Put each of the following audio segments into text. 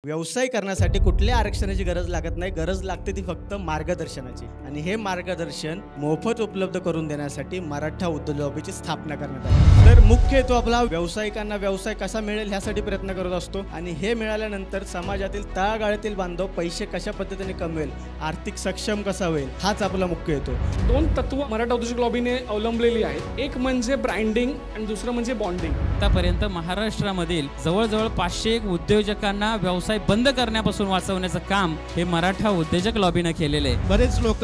व्यवसाय करण्यासाठी कुठल्या आरक्षणाची गरज लागत नाही. गरज लागते ती फक्त मार्गदर्शनाची आणि हे मार्गदर्शन मोफत उपलब्ध करून देण्यासाठी मराठा उद्योग लॉबीची स्थापना करण्यात आली. तर मुख्य हेतू आपला व्यावसायिकांना व्यवसाय कसा मिळेल ह्यासाठी प्रयत्न करत असतो आणि हे मिळाल्यानंतर समाजातील तळागाळातील बांधव पैसे कशा पद्धतीने कमवेल, आर्थिक सक्षम कसा होईल, हाच आपला मुख्य हेतू. दोन तत्व मराठा उद्योजक लॉबीने अवलंबलेली आहेत. एक म्हणजे ब्रँडिंग आणि दुसरं म्हणजे बॉन्डिंग. आतापर्यंत महाराष्ट्रामधील जवळजवळ 501 उद्योजकांना व्यवसाय बंद करण्यापासून वाचवण्याचं काम हे मराठा उद्योजक लॉबीने केलेले आहे. बरेच लोक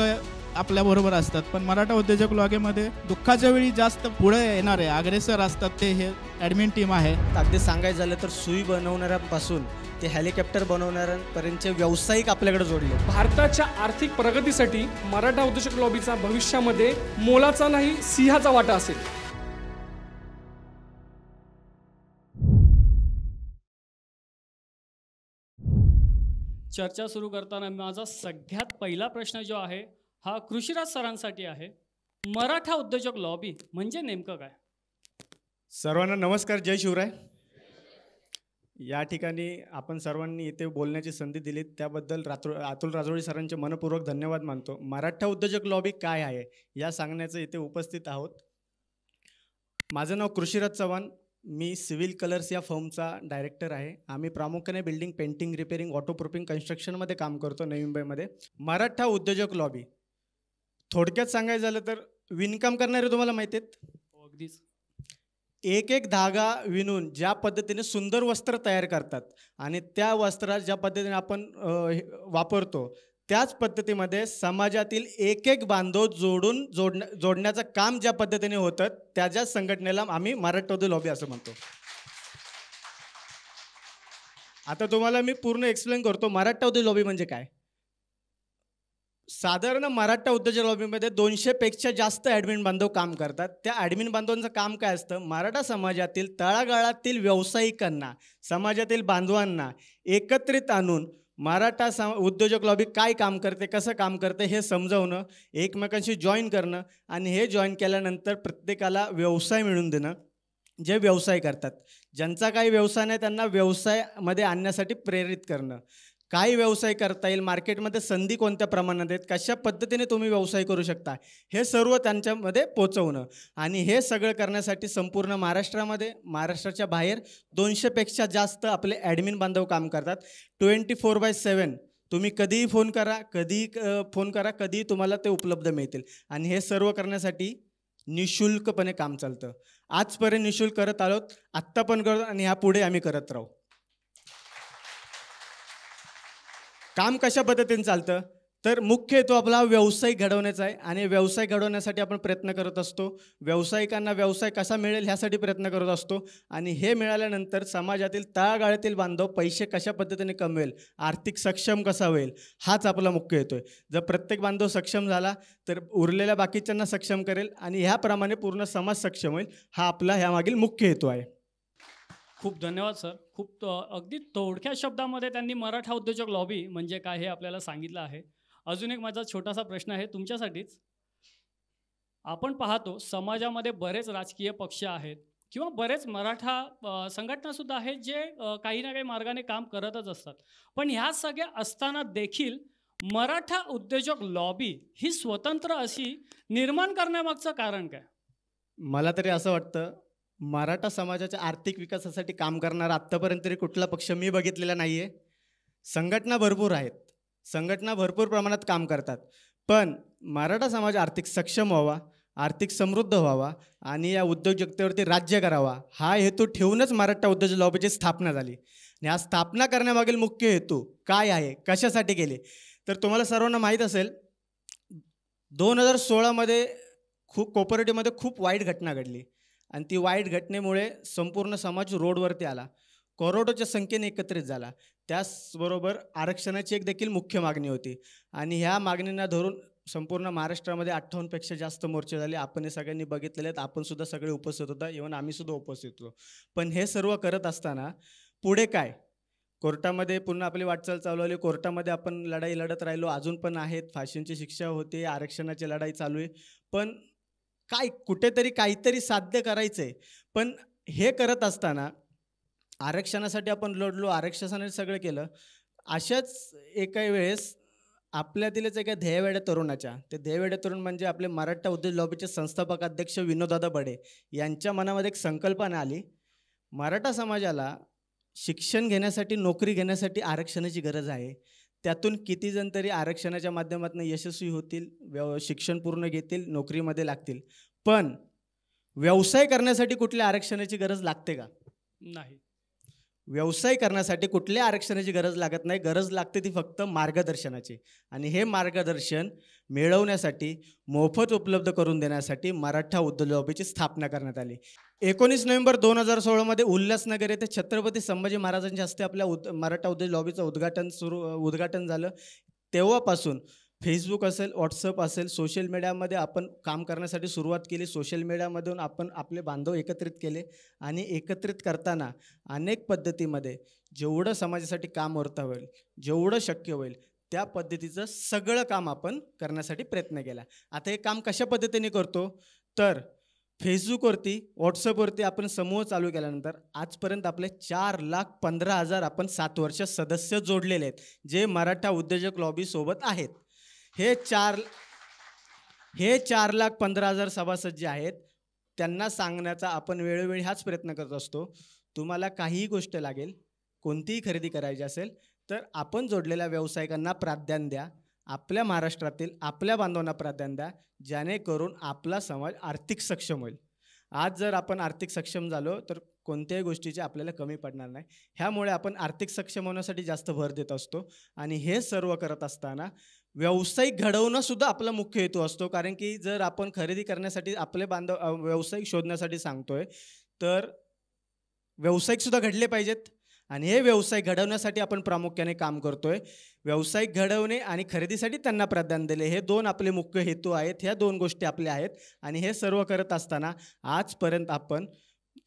आपल्या बरोबर असतात, पण मराठा उद्योजक लॉबीमध्ये दुःखाच्या वेळी जास्त पुढे येणारे अग्रेसर असतात ते हे ॲडमिन टीम आहे. अगदी सांगायचं झालं तर सुई बनवणाऱ्यांपासून ते हेलिकॉप्टर बनवणाऱ्यांपर्यंतचे व्यावसायिक आपल्याकडे जोडले. भारताच्या आर्थिक प्रगतीसाठी मराठा उद्योजक लॉबीचा भविष्यामध्ये मोलाचा नाही सिंहाचा वाटा असेल. चर्चा सुरू करताना माझा सगळ्यात पहिला प्रश्न जो आहे हा कृषीराज सरांसाठी आहे. मराठा उद्योजक लॉबी म्हणजे नेमकं काय? सर्वांना नमस्कार, जय शिवराय. या ठिकाणी आपण सर्वांनी इथे बोलण्याची संधी दिली त्याबद्दल अतुल राजोळी सरांचे मनपूर्वक धन्यवाद मानतो. मराठा उद्योजक लॉबी काय आहे या सांगण्याचं इथे उपस्थित आहोत. माझं नाव कृषीराज चव्हाण, मी सिव्हिल कलर्स या फर्मचा डायरेक्टर आहे. आम्ही प्रामुख्याने बिल्डिंग, पेंटिंग, रिपेरिंग, ऑटोप्रूफिंग, कन्स्ट्रक्शनमध्ये काम करतो नवी मुंबईमध्ये. मराठा उद्योजक लॉबी थोडक्यात सांगायचं झालं तर विणकाम करणारे तुम्हाला माहिती आहेत. अगदीच एक एक धागा विणून ज्या पद्धतीने सुंदर वस्त्र तयार करतात आणि त्या वस्त्रात ज्या पद्धतीने आपण वापरतो त्याच पद्धतीमध्ये समाजातील एक एक बांधव जोडण्याचं काम ज्या पद्धतीने होतं त्याच्या संघटनेला आम्ही मराठा उद्योग लॉबी असं म्हणतो. आता तुम्हाला मी पूर्ण एक्सप्लेन करतो मराठा उद्योग लॉबी म्हणजे काय. साधारण मराठा उद्योजक लॉबीमध्ये 200पेक्षा जास्त ॲडमिन बांधव काम करतात. त्या ॲडमिन बांधवांचं काम काय असतं, मराठा समाजातील तळागाळातील व्यावसायिकांना, समाजातील बांधवांना एकत्रित आणून मराठा उद्योजक लॉबी काय काम करते, कसं काम करते हे समजवणं, एकमेकांशी जॉईन करणं आणि हे जॉईन केल्यानंतर प्रत्येकाला व्यवसाय मिळवून देणं. जे व्यवसाय करतात, ज्यांचा काही व्यवसाय नाही त्यांना व्यवसायामध्ये आणण्यासाठी प्रेरित करणं. काय व्यवसाय करता येईल, मार्केटमध्ये संधी कोणत्या प्रमाणात आहेत, कशा पद्धतीने तुम्ही व्यवसाय करू शकता हे सर्व त्यांच्यामध्ये पोचवणं. आणि हे सगळं करण्यासाठी संपूर्ण महाराष्ट्राच्या बाहेर 200पेक्षा जास्त आपले ॲडमिन बांधव काम करतात. 24/7 तुम्ही कधीही फोन करा, कधीही तुम्हाला ते उपलब्ध मिळतील. आणि हे सर्व करण्यासाठी निःशुल्कपणे काम चालतं. आजपर्यंत निःशुल्क करत आलोत, आत्ता पण करतो आणि ह्यापुढे आम्ही करत राहू. काम कशा पद्धतीने चालतं तर मुख्य हेतू आपला व्यवसाय घडवण्याचा आहे आणि व्यवसाय घडवण्यासाठी आपण प्रयत्न करत असतो. व्यावसायिकांना व्यवसाय कसा मिळेल ह्यासाठी प्रयत्न करत असतो आणि हे मिळाल्यानंतर समाजातील तळागाळातील बांधव पैसे कशा पद्धतीने कमवेल, आर्थिक सक्षम कसा होईल, हाच आपला मुख्य हेतू आहे. जर प्रत्येक बांधव सक्षम झाला तर उरलेल्या बाकीच्यांना सक्षम करेल आणि ह्याप्रमाणे पूर्ण समाज सक्षम होईल. हा आपला ह्यामागील मुख्य हेतू आहे. खूप धन्यवाद सर. खूप अगदी थोडक्या शब्दामध्ये त्यांनी मराठा उद्योजक लॉबी म्हणजे काय हे आपल्याला सांगितलं आहे. अजून एक माझा छोटासा प्रश्न आहे तुमच्यासाठीच. आपण पाहतो समाजामध्ये बरेच राजकीय पक्ष आहेत किंवा बरेच मराठा संघटनासुद्धा आहेत जे काही ना काही मार्गाने काम करतच असतात. पण ह्या सगळ्या असताना देखील मराठा उद्योजक लॉबी ही स्वतंत्र अशी निर्माण करण्यामागचं कारण काय? मला तरी असं वाटतं मराठा समाजाच्या आर्थिक विकासासाठी काम करणारा आत्तापर्यंत तरी कुठला पक्ष मी बघितलेला नाही आहे. संघटना भरपूर आहेत, संघटना भरपूर प्रमाणात काम करतात, पण मराठा समाज आर्थिक सक्षम व्हावा, आर्थिक समृद्ध व्हावा आणि या उद्योजकतेवरती राज्य करावा हा हेतू ठेवूनच मराठा उद्योजक लॉबीची स्थापना झाली. आणि हा स्थापना करण्यामागील मुख्य हेतू काय आहे, कशासाठी केले तर तुम्हाला सर्वांना माहीत असेल 2016मध्ये कोऑपरेटिव्हमध्ये खूप वाईट घटना घडली आणि ती वाईट घटनेमुळे संपूर्ण समाज रोडवरती आला, करोडोच्या संख्येने एकत्रित झाला. त्याचबरोबर आरक्षणाची एक देखील मुख्य मागणी होती आणि ह्या मागणींना धरून संपूर्ण महाराष्ट्रामध्ये 58पेक्षा जास्त मोर्चे झाले. आपण हे सगळ्यांनी बघितलेले आहेत, आपण सुद्धा सगळे उपस्थित होता, इव्हन आम्ही सुद्धा उपस्थित होतो. पण हे सर्व करत असताना पुढे काय, कोर्टामध्ये पुन्हा आपली वाटचाल चालवली, कोर्टामध्ये आपण लढाई लढत राहिलो, अजून पण आहेत, फाशींची शिक्षा होते, आरक्षणाची लढाई चालू आहे. पण काय कुठेतरी काहीतरी साध्य करायचं आहे. पण हे करत असताना आरक्षणासाठी आपण लढलो, आरक्षणासाठी सगळं केलं. अशाच एका वेळेस आपल्यातीलच एका ध्येयवेड्या तरुणाच्या, ते ध्येयवेड्या तरुण म्हणजे आपले मराठा उद्योग लॉबीचे संस्थापक अध्यक्ष विनोददादा बडे यांच्या मनामध्ये एक संकल्पना आली, मराठा समाजाला शिक्षण घेण्यासाठी, नोकरी घेण्यासाठी आरक्षणाची गरज आहे. त्यातून किती जण तरी आरक्षणाच्या माध्यमातून यशस्वी होतील, शिक्षण पूर्ण घेतील, नोकरीमध्ये लागतील. पण व्यवसाय करण्यासाठी कुठल्या आरक्षणाची गरज लागते का? नाही. व्यवसाय करण्यासाठी कुठल्या आरक्षणाची गरज लागत नाही. गरज लागते ती फक्त मार्गदर्शनाची. आणि हे मार्गदर्शन मिळवण्यासाठी, मोफत उपलब्ध करून देण्यासाठी मराठा उद्योग लॉबीची स्थापना करण्यात आली. 19 नोव्हेंबर 2016 उल्हासनगर येथे छत्रपती संभाजी महाराजांच्या हस्ते आपल्या मराठा उद्योग लॉबीचं उद्घाटन झालं. तेव्हापासून फेसबुक असेल, व्हॉट्सअप असेल, सोशल मीडियामध्ये आपण काम करण्यासाठी सुरुवात केली. सोशल मीडियामधून आपण आपले बांधव एकत्रित केले आणि एकत्रित करताना अनेक पद्धतीमध्ये जेवढं समाजासाठी काम होता होईल, जेवढं शक्य होईल त्या पद्धतीचं सगळं काम आपण करण्यासाठी प्रयत्न केला. आता हे काम कशा पद्धतीने करतो तर फेसबुकवरती, व्हॉट्सअपवरती आपण समूह चालू केल्यानंतर आजपर्यंत आपले 4,15,000 आपण 7 वर्ष सदस्य जोडलेले आहेत, जे मराठा उद्योजक लॉबीसोबत आहेत. हे 4,15,000 सभासद जे आहेत त्यांना सांगण्याचा आपण वेळोवेळी हाच प्रयत्न करत असतो, तुम्हाला काहीही गोष्ट लागेल, कोणतीही खरेदी करायची असेल तर आपण जोडलेल्या व्यावसायिकांना प्राधान्य द्या, आपल्या महाराष्ट्रातील आपल्या बांधवांना प्राधान्य द्या, जेणेकरून आपला समाज आर्थिक सक्षम होईल. आज जर आपण आर्थिक सक्षम झालो तर कोणत्याही गोष्टीची आपल्याला कमी पडणार नाही. ह्यामुळे आपण आर्थिक सक्षम होण्यासाठी जास्त भर देत असतो. आणि हे सर्व करत असताना व्यावसायिक घडवणं सुद्धा आपला मुख्य हेतू असतो. कारण की जर आपण खरेदी करण्यासाठी आपले बांधव व्यावसायिक शोधण्यासाठी सांगतोय तर व्यावसायिकसुद्धा घडले पाहिजेत. आणि हे व्यवसाय घडवण्यासाठी आपण प्रामुख्याने काम करतोय. व्यावसायिक घडवणे आणि खरेदीसाठी त्यांना प्राधान्य दिले, हे 2 आपले मुख्य हेतू आहेत. ह्या 2 गोष्टी आपल्या आहेत. आणि हे सर्व करत असताना आजपर्यंत आपण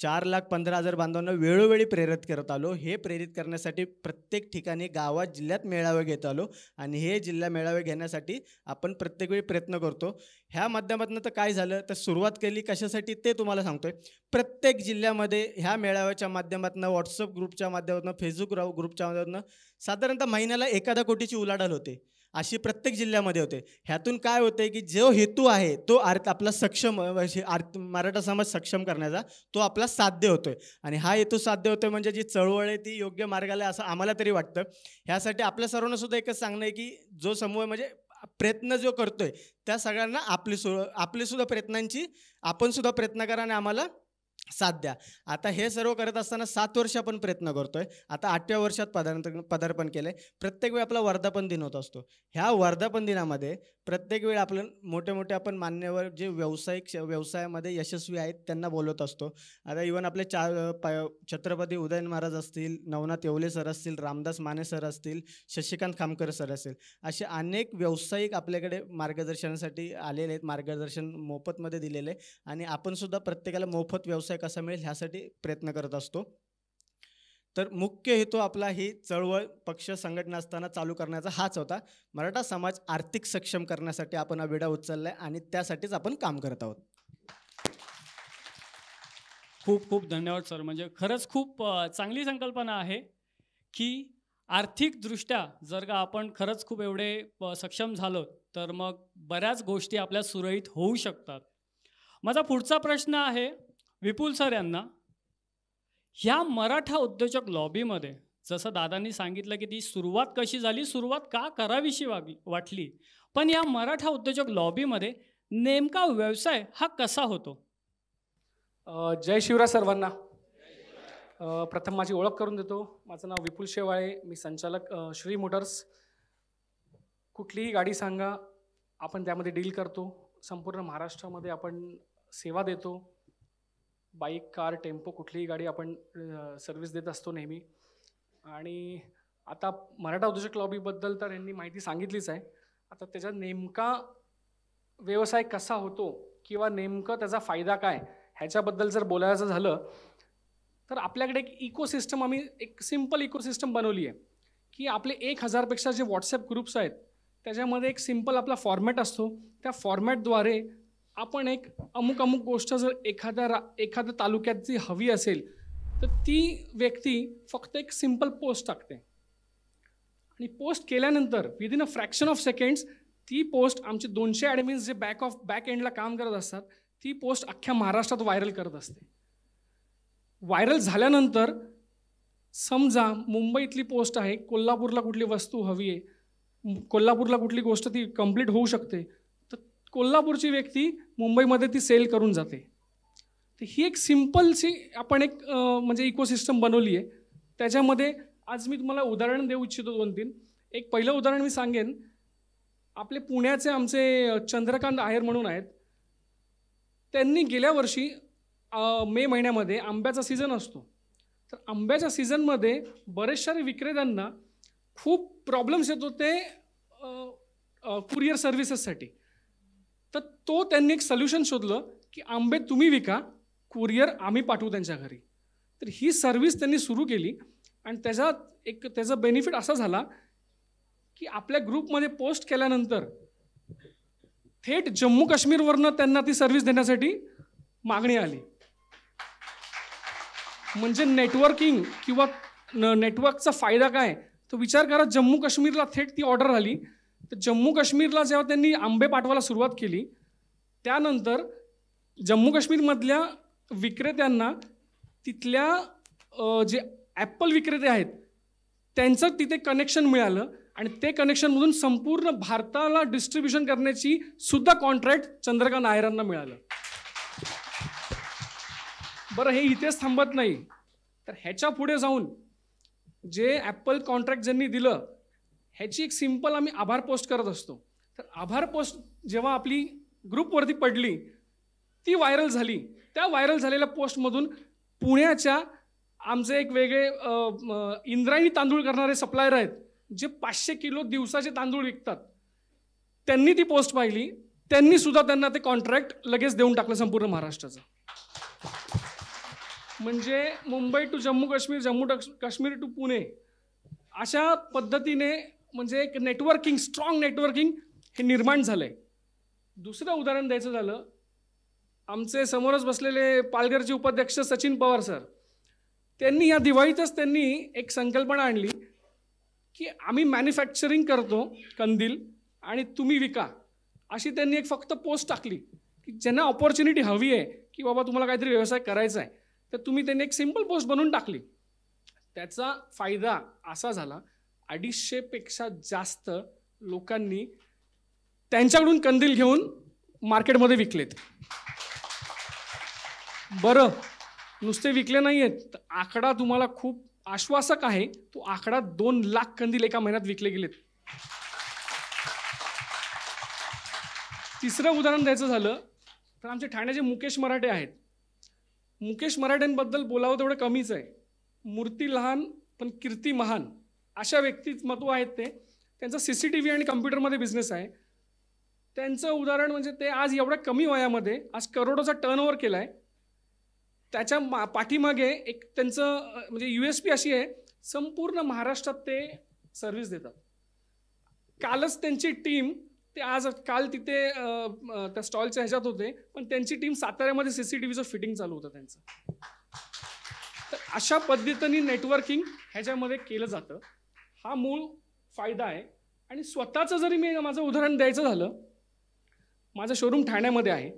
4,15,000 बांधवांना वेळोवेळी प्रेरित करत आलो. हे प्रेरित करण्यासाठी प्रत्येक ठिकाणी गावात, जिल्ह्यात मेळावे घेत आलो. आणि हे जिल्हा मेळावे घेण्यासाठी आपण प्रत्येक वेळी प्रयत्न करतो. ह्या माध्यमातून तर काय झालं तर सुरुवात केली कशासाठी ते तुम्हाला सांगतोय. प्रत्येक जिल्ह्यामध्ये ह्या मेळाव्याच्या माध्यमातून, व्हॉट्सअप ग्रुपच्या माध्यमातून, फेसबुक ग्रुपच्या माध्यमातून साधारणतः महिन्याला 1 कोटीची उलाढाल होते. अशी प्रत्येक जिल्ह्यामध्ये होते. ह्यातून काय होते की जो हेतू आहे तो आपला सक्षम, मराठा समाज सक्षम करण्याचा, तो आपला साध्य होतोय. आणि हा हेतू साध्य होतोय म्हणजे जी चळवळ आहे ती योग्य मार्गाला आहे असं आम्हाला तरी वाटतं. ह्यासाठी आपल्या सर्वांना सुद्धा एकच सांगणं आहे की जो समूह म्हणजे प्रयत्न जो करतोय त्या सगळ्यांना आपली सुद्धा प्रयत्नांची आपण सुद्धा प्रयत्न करा आणि आम्हाला साथ द्या. आता हे सर्व करत असताना 7 वर्ष आपण प्रयत्न करतोय. आता 8व्या वर्षात पदार्पण केलंय. प्रत्येक वेळी आपला वर्धापन दिन होत असतो. ह्या वर्धापन दिनामध्ये प्रत्येक वेळी आपलं मोठे आपण मान्यवर जे व्यवसायामध्ये यशस्वी आहेत त्यांना बोलवत असतो. आता इव्हन आपले छत्रपती उदयन महाराज असतील, नवनाथ येवले सर असतील, रामदास माने सर असतील, शशिकांत खामकर सर असतील, असे अनेक व्यावसायिक आपल्याकडे मार्गदर्शनासाठी आलेले आहेत. मार्गदर्शन मोफतमध्ये दिलेले आहे. आणि आपण सुद्धा प्रत्येकाला मोफत व्यवसाय कसा मिळेल ह्यासाठी प्रयत्न करत असतो. तर मुख्य हेतू आपला ही चळवळ, पक्ष, संघटना असताना चालू करण्याचा हाच होता. मराठा समाज आर्थिक सक्षम करण्यासाठी आपण हा विडा उचललाय आणि त्यासाठीच आपण काम करत आहोत. खूप खूप धन्यवाद सर. म्हणजे खरंच खूप चांगली संकल्पना आहे की आर्थिकदृष्ट्या जर का आपण खरंच खूप एवढे सक्षम झालो तर मग बऱ्याच गोष्टी आपल्या सुरळीत होऊ शकतात. माझा पुढचा प्रश्न आहे विपुल सर यांना. ह्या मराठा उद्योजक लॉबीमध्ये जसं दादांनी सांगितलं की ती सुरुवात कशी झाली, सुरुवात का करावीशी वाटली, पण या मराठा उद्योजक लॉबीमध्ये नेमका व्यवसाय हा कसा होतो? जय शिवराय सर्वांना. प्रथम माझी ओळख करून देतो. माझं नाव विपुल शेवाळे, मी संचालक श्री मोटर्स. कुठलीही गाडी सांगा आपण त्यामध्ये डील करतो. संपूर्ण महाराष्ट्रामध्ये आपण सेवा देतो. बाईक, कार, टेम्पो कुठलीही गाडी आपण सर्व्हिस देत असतो नेहमी. आणि आता मराठा उद्योजक लॉबीबद्दल तर यांनी माहिती सांगितलीच आहे. आता त्याचा नेमका व्यवसाय कसा होतो किंवा नेमकं त्याचा फायदा काय ह्याच्याबद्दल जर बोलायचं झालं तर आपल्याकडे एक इकोसिस्टम, आम्ही एक सिम्पल इकोसिस्टम बनवली आहे की आपले 1000पेक्षा जे व्हॉट्सॲप ग्रुप्स आहेत त्याच्यामध्ये एक सिम्पल आपला फॉर्मॅट असतो. त्या फॉर्मॅटद्वारे आपण एक अमुक गोष्ट जर एखाद्या तालुक्यात जी हवी असेल तर ती व्यक्ती फक्त एक सिम्पल पोस्ट टाकते आणि पोस्ट केल्यानंतर within a fraction of seconds ती पोस्ट आमचे 200 ॲडमिन्स जे बॅक एंडला काम करत असतात ती पोस्ट अख्ख्या महाराष्ट्रात व्हायरल करत असते. व्हायरल झाल्यानंतर समजा मुंबईतली पोस्ट आहे, कोल्हापूरला कुठली वस्तू हवी आहे, कोल्हापूरला कुठली गोष्ट ती कंप्लीट होऊ शकते, तर कोल्हापूरची व्यक्ती मुंबईमध्ये ती सेल करून जाते. तर ही एक सिम्पलशी आपण एक म्हणजे इकोसिस्टम बनवली आहे. त्याच्यामध्ये आज मी तुम्हाला उदाहरण देऊ इच्छितो 2-3. एक पहिलं उदाहरण मी सांगेन, आपले पुण्याचे आमचे चंद्रकांत आहेर म्हणून आहेत. त्यांनी गेल्या वर्षी मे महिन्यामध्ये आंब्याचा सीझन असतो, तर आंब्याच्या सीझनमध्ये बरेचशा विक्रेत्यांना खूप प्रॉब्लेम्स येत होते कुरिअर सर्व्हिसेससाठी. तर त्यांनी एक सोल्युशन शोधलं की आंबे तुम्ही विका, कुरिअर आम्ही पाठवू त्यांच्या घरी. तर ही सर्व्हिस त्यांनी सुरू केली आणि त्याचा बेनिफिट असा झाला की आपल्या ग्रुपमध्ये पोस्ट केल्यानंतर थेट जम्मू काश्मीरवरनं त्यांना ती सर्व्हिस देण्यासाठी मागणी आली. म्हणजे नेटवर्किंग किंवा नेटवर्कचा फायदा काय, तो विचार करा. जम्मू काश्मीरला थेट ती ऑर्डर आली. तर जम्मू काश्मीरला जेव्हा त्यांनी आंबे पाठवायला सुरुवात केली, त्यानंतर जम्मू काश्मीरमधल्या विक्रेत्यांना तिथल्या जे ॲपल विक्रेते आहेत त्यांचं तिथे कनेक्शन मिळालं आणि ते कनेक्शनमधून संपूर्ण भारताला डिस्ट्रीब्युशन करण्याची सुद्धा कॉन्ट्रॅक्ट चंद्रकांत आहेरांना मिळालं. बरं, हे इथेच थांबत नाही, तर ह्याच्या पुढे जाऊन जे ॲपल कॉन्ट्रॅक्ट ज्यांनी दिलं ह्याची एक सिम्पल आम्ही आभार पोस्ट करत असतो. तर आभार पोस्ट जेव्हा आपली ग्रुपवरती पडली, ती व्हायरल झाली. त्या व्हायरल झालेल्या पोस्टमधून पुण्याच्या आमचे एक वेगळे इंद्रायणी तांदूळ करणारे सप्लायर आहेत, जे 500 किलो दिवसाचे तांदूळ विकतात, त्यांनी ती पोस्ट पाहिली. त्यांनी सुद्धा त्यांना ते कॉन्ट्रॅक्ट लगेच देऊन टाकलं संपूर्ण महाराष्ट्राचं. म्हणजे मुंबई टू जम्मू काश्मीर, जम्मू काश्मीर टू पुणे, अशा पद्धतीने म्हणजे एक नेटवर्किंग, स्ट्रॉंग नेटवर्किंग हे निर्माण झालं आहे. दुसरं उदाहरण द्यायचं झालं, आमचे समोरच बसलेले पालघरचे उपाध्यक्ष सचिन पवार सर, त्यांनी या दिवाळीतच त्यांनी एक संकल्पना आणली की आम्ही मॅन्युफॅक्चरिंग करतो कंदील आणि तुम्ही विका. अशी त्यांनी एक फक्त पोस्ट टाकली की ज्यांना ऑपॉर्च्युनिटी हवी आहे की बाबा तुम्हाला काहीतरी व्यवसाय करायचा आहे, तर त्यांनी एक सिम्पल पोस्ट बनवून टाकली. त्याचा फायदा असा झाला, 250पेक्षा जास्त लोकांनी त्यांच्याकडून कंदील घेऊन मार्केटमध्ये विकलेत. बरं, नुसते विकले नाही आहेत, तर आकडा तुम्हाला खूप आश्वासक आहे. तो आकडा 2 लाख कंदील एका महिन्यात विकले गेलेत. तिसरं उदाहरण द्यायचं झालं तर आमचे ठाण्याचे मुकेश मराठे आहेत. मुकेश मराठेंबद्दल बोलावं तेवढं कमीच आहे. मूर्ती लहान पण कीर्ती महान अशा व्यक्तिमत्व आहेत ते. त्यांचा CCTV आणि कम्प्युटरमध्ये बिझनेस आहे. त्यांचं उदाहरण म्हणजे ते आज एवढ्या कमी वयामध्ये आज करोडोचा टर्नओव्हर केला आहे. त्याच्या पाठीमागे एक त्यांचं म्हणजे USP अशी आहे, संपूर्ण महाराष्ट्रात ते सर्व्हिस देतात. कालच त्यांची टीम, ते काल तिथे त्या स्टॉलच्या ह्याच्यात होते, पण त्यांची टीम साताऱ्यामध्ये CCTVचं फिटिंग चालू होतं त्यांचं. तर अशा पद्धतीने नेटवर्किंग ह्याच्यामध्ये केलं जातं. हा मूळ फायदा आहे. आणि स्वतःचं जरी मी माझं उदाहरण द्यायचं झालं, माझं शोरूम ठाण्यामध्ये आहे.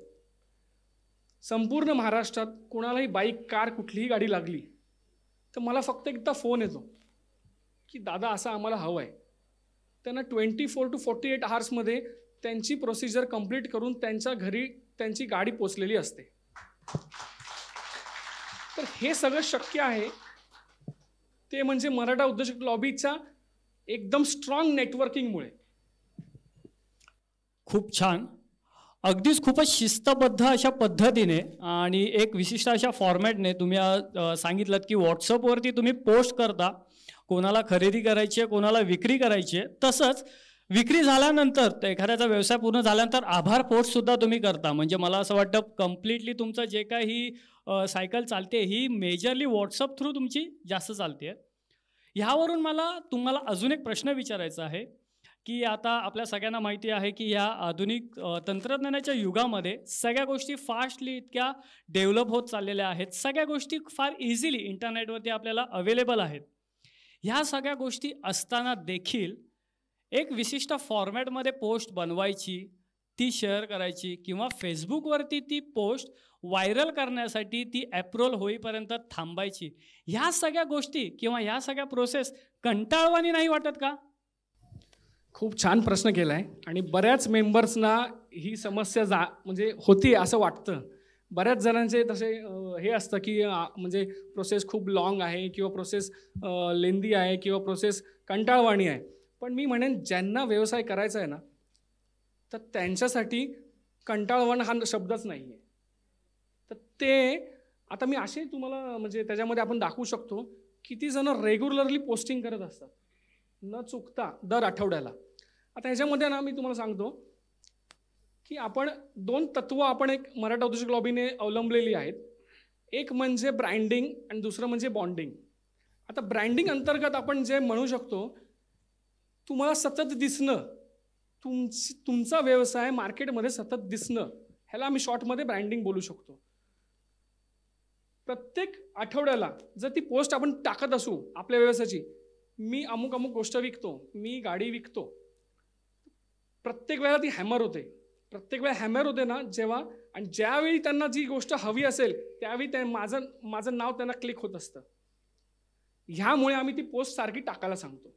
संपूर्ण महाराष्ट्रात कोणालाही बाईक, कार, कुठलीही गाडी लागली तर मला फक्त एकदा फोन येतो की दादा असं आम्हाला हवं आहे. त्यांना 24 to 48 आवर्समध्ये त्यांची प्रोसिजर कंप्लीट करून त्यांच्या घरी त्यांची गाडी पोचलेली असते. तर हे सगळं शक्य आहे ते म्हणजे मराठा उद्योजक लॉबीच्या एकदम स्ट्रॉंग नेटवर्किंगमुळे. खूप छान, अगदीच खूपच शिस्तबद्ध अशा पद्धतीने आणि एक विशिष्ट अशा फॉर्मॅटने तुम्ही सांगितलं की व्हॉट्सअपवरती तुम्ही पोस्ट करता, कोणाला खरेदी करायची आहे, कोणाला विक्री करायची आहे. तसंच विक्री झाल्यानंतर तर एखाद्याचा व्यवसाय पूर्ण झाल्यानंतर आभार पोस्टसुद्धा तुम्ही करता. म्हणजे मला असं वाटतं कम्प्लिटली तुमचं जे काही सायकल चालते ही मेजरली व्हॉट्सअप थ्रू तुमची जास्त चालते. ह्यावरून मला तुम्हाला अजून एक प्रश्न विचारायचा आहे की आता आपल्या सगळ्यांना माहिती आहे की या आधुनिक तंत्रज्ञानाच्या युगामध्ये सगळ्या गोष्टी फास्टली इतक्या डेव्हलप होत चाललेल्या आहेत. सगळ्या गोष्टी फार इझिली इंटरनेटवरती आपल्याला अवेलेबल आहेत. ह्या सगळ्या गोष्टी असताना देखील एक विशिष्ट फॉर्मॅटमध्ये पोस्ट बनवायची, ती शेअर करायची किंवा फेसबुकवरती ती पोस्ट व्हायरल करण्यासाठी ती अप्रूव्हल होईपर्यंत थांबायची. ह्या सगळ्या गोष्टी किंवा ह्या सगळ्या प्रोसेस कंटाळवाणी नाही वाटत का? खूप छान प्रश्न केला आहे आणि बऱ्याच मेंबर्सना ही समस्या म्हणजे होती असं वाटतं. बऱ्याच जणांचे तसे हे असतं की म्हणजे प्रोसेस खूप लॉंग आहे किंवा प्रोसेस लेंदी आहे किंवा प्रोसेस कंटाळवाणी आहे. पण मी म्हणेन ज्यांना व्यवसाय करायचा आहे ना, तर त्यांच्यासाठी कंटाळवाणा हा शब्दच नाही आहे. तर ते आता मी असे तुम्हाला म्हणजे त्याच्यामध्ये आपण दाखवू शकतो किती जण रेग्युलरली पोस्टिंग करत असतात न चुकता दर आठवड्याला. आता ह्याच्यामध्ये ना मी तुम्हाला सांगतो की आपण 2 तत्व आपण एक मराठा उद्योजक लॉबीने अवलंबलेली आहेत. एक म्हणजे ब्रँडिंग आणि दुसरं म्हणजे बॉन्डिंग. आता ब्रँडिंग अंतर्गत आपण जे म्हणू शकतो, तुम्हाला सतत दिसणं, तुमचा व्यवसाय मार्केटमध्ये सतत दिसणं, ह्याला आम्ही शॉर्टमध्ये ब्रँडिंग बोलू शकतो. प्रत्येक आठवड्याला जर ती पोस्ट आपण टाकत असू आपल्या व्यवसायाची, मी अमुक अमुक गोष्ट विकतो, मी गाडी विकतो, प्रत्येक वेळेला ती हॅमर होते. प्रत्येक वेळा हॅमर होते ना जेव्हा, आणि ज्यावेळी त्यांना जी गोष्ट हवी असेल त्यावेळी माझं नाव त्यांना क्लिक होत असतं. ह्यामुळे आम्ही ती पोस्ट सारखी टाकायला सांगतो.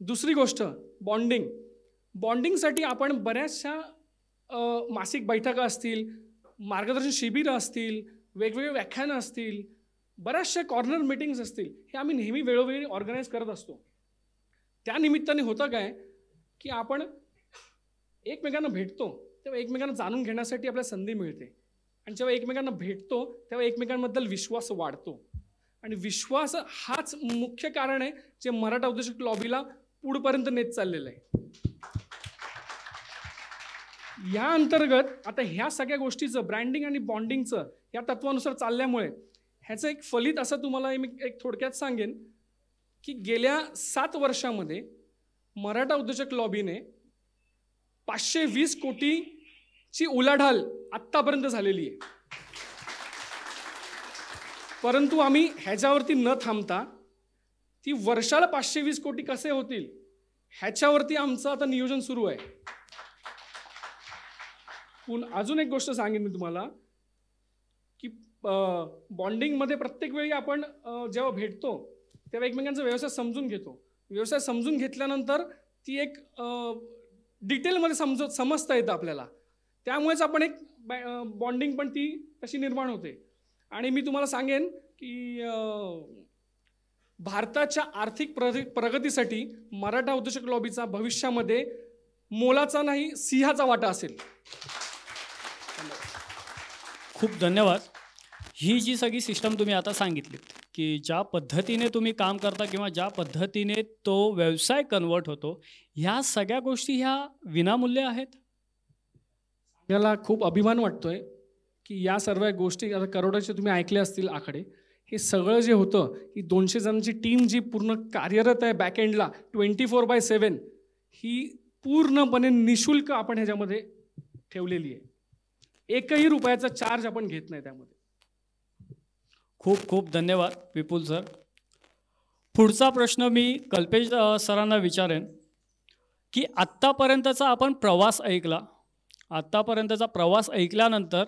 दुसरी गोष्ट बॉन्डिंग. बॉन्डिंगसाठी आपण बऱ्याचशा मासिक बैठका असतील, मार्गदर्शन शिबिरं असतील, वेगवेगळे व्याख्यानं असतील, बऱ्याचशा कॉर्नर मीटिंग्स असतील, हे आम्ही नेहमी वेळोवेळी ऑर्गनाईज करत असतो. त्या निमित्ताने होतं काय की आपण एकमेकांना भेटतो तेव्हा एकमेकांना जाणून घेण्यासाठी आपल्याला संधी मिळते. आणि जेव्हा एकमेकांना भेटतो तेव्हा एकमेकांबद्दल विश्वास वाढतो. आणि विश्वास हाच मुख्य कारण आहे जे मराठा उद्योजक लॉबीला पुढपर्यंत नेत चाललेलं आहे. या अंतर्गत आता ह्या सगळ्या गोष्टीचं ब्रँडिंग आणि बॉन्डिंगचं या तत्वानुसार चालल्यामुळे ह्याचं एक फलित असं तुम्हाला मी एक थोडक्यात सांगेन की गेल्या 7 वर्षामध्ये मराठा उद्योजक लॉबीने 520 कोटीची उलाढाल आत्तापर्यंत झालेली आहे. परंतु आम्ही ह्याच्यावरती न थांबता ती वर्षाला 520 कोटी कसे होतील ह्याच्यावरती आमचं आता नियोजन सुरू आहे. अजून एक गोष्ट सांगेन मी तुम्हाला की बॉन्डिंगमध्ये प्रत्येक वेळी आपण जेव्हा भेटतो तेव्हा एकमेकांचा व्यवसाय समजून घेतो. व्यवसाय समजून घेतल्यानंतर ती एक डिटेलमध्ये समजता येतं आपल्याला. त्यामुळेच आपण एक बॉन्डिंग पण ती तशी निर्माण होते. आणि मी तुम्हाला सांगेन की भारताच्या आर्थिक प्रगतीसाठी मराठा उद्योजक लॉबीचा भविष्यामध्ये मोलाचा नाही सिंहाचा वाटा असेल. खूप धन्यवाद. ही जी सगळी सिस्टम तुम्ही आता सांगितली की ज्या पद्धतीने तुम्ही काम करता किंवा ज्या पद्धतीने तो व्यवसाय कन्वर्ट होतो, ह्या सगळ्या गोष्टी ह्या विनामूल्य आहेत. आपल्याला खूप अभिमान वाटतोय की या सर्व गोष्टी आता करोडाचे तुम्ही ऐकले असतील आकडे. हे सगळं जे होतं ही 200 जणांची टीम जी पूर्ण कार्यरत आहे बॅकएंडला 24/7, ही पूर्णपणे निशुल्क आपण ह्याच्यामध्ये ठेवलेली आहे. एकही रुपयाचा चार्ज आपण घेत नाही त्यामध्ये. खूप खूप धन्यवाद विपुल सर. पुढचा प्रश्न मी कल्पेश सरांना विचारेन की आत्तापर्यंतचा आपण प्रवास ऐकला, आत्तापर्यंतचा प्रवास ऐकल्यानंतर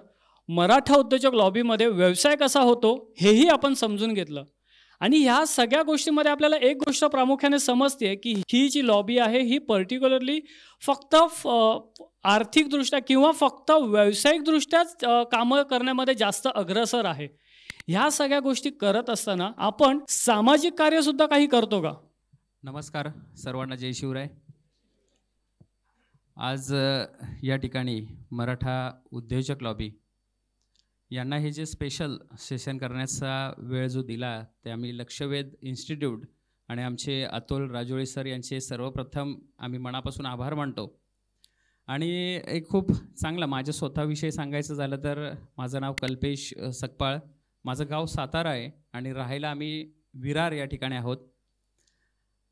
मराठा उद्योजक लॉबीमध्ये व्यवसाय कसा होतो हेही आपण समजून घेतलं. आणि ह्या सगळ्या गोष्टींमध्ये आपल्याला एक गोष्ट प्रामुख्याने समजते की ही जी लॉबी आहे ही पर्टिक्युलरली फक्त आर्थिकदृष्ट्या किंवा फक्त व्यावसायिकदृष्ट्याच कामं करण्यामध्ये जास्त अग्रेसर आहे. ह्या सगळ्या गोष्टी करत असताना आपण सामाजिक कार्यसुद्धा काही करतो का? नमस्कार सर्वांना, जय शिवराय. आज या ठिकाणी मराठा उद्योजक लॉबी यांना हे जे स्पेशल सेशन करण्याचा वेळ जो दिला ते आम्ही लक्षवेध इन्स्टिट्यूट आणि आमचे अतुल राजोळे सर यांचे सर्वप्रथम आम्ही मनापासून आभार मानतो. आणि एक खूप चांगला माझ्या स्वतःविषयी सांगायचं झालं तर माझं नाव कल्पेश सकपाळ, माझं गाव सातारा आहे आणि राहायला आम्ही विरार या ठिकाणी आहोत.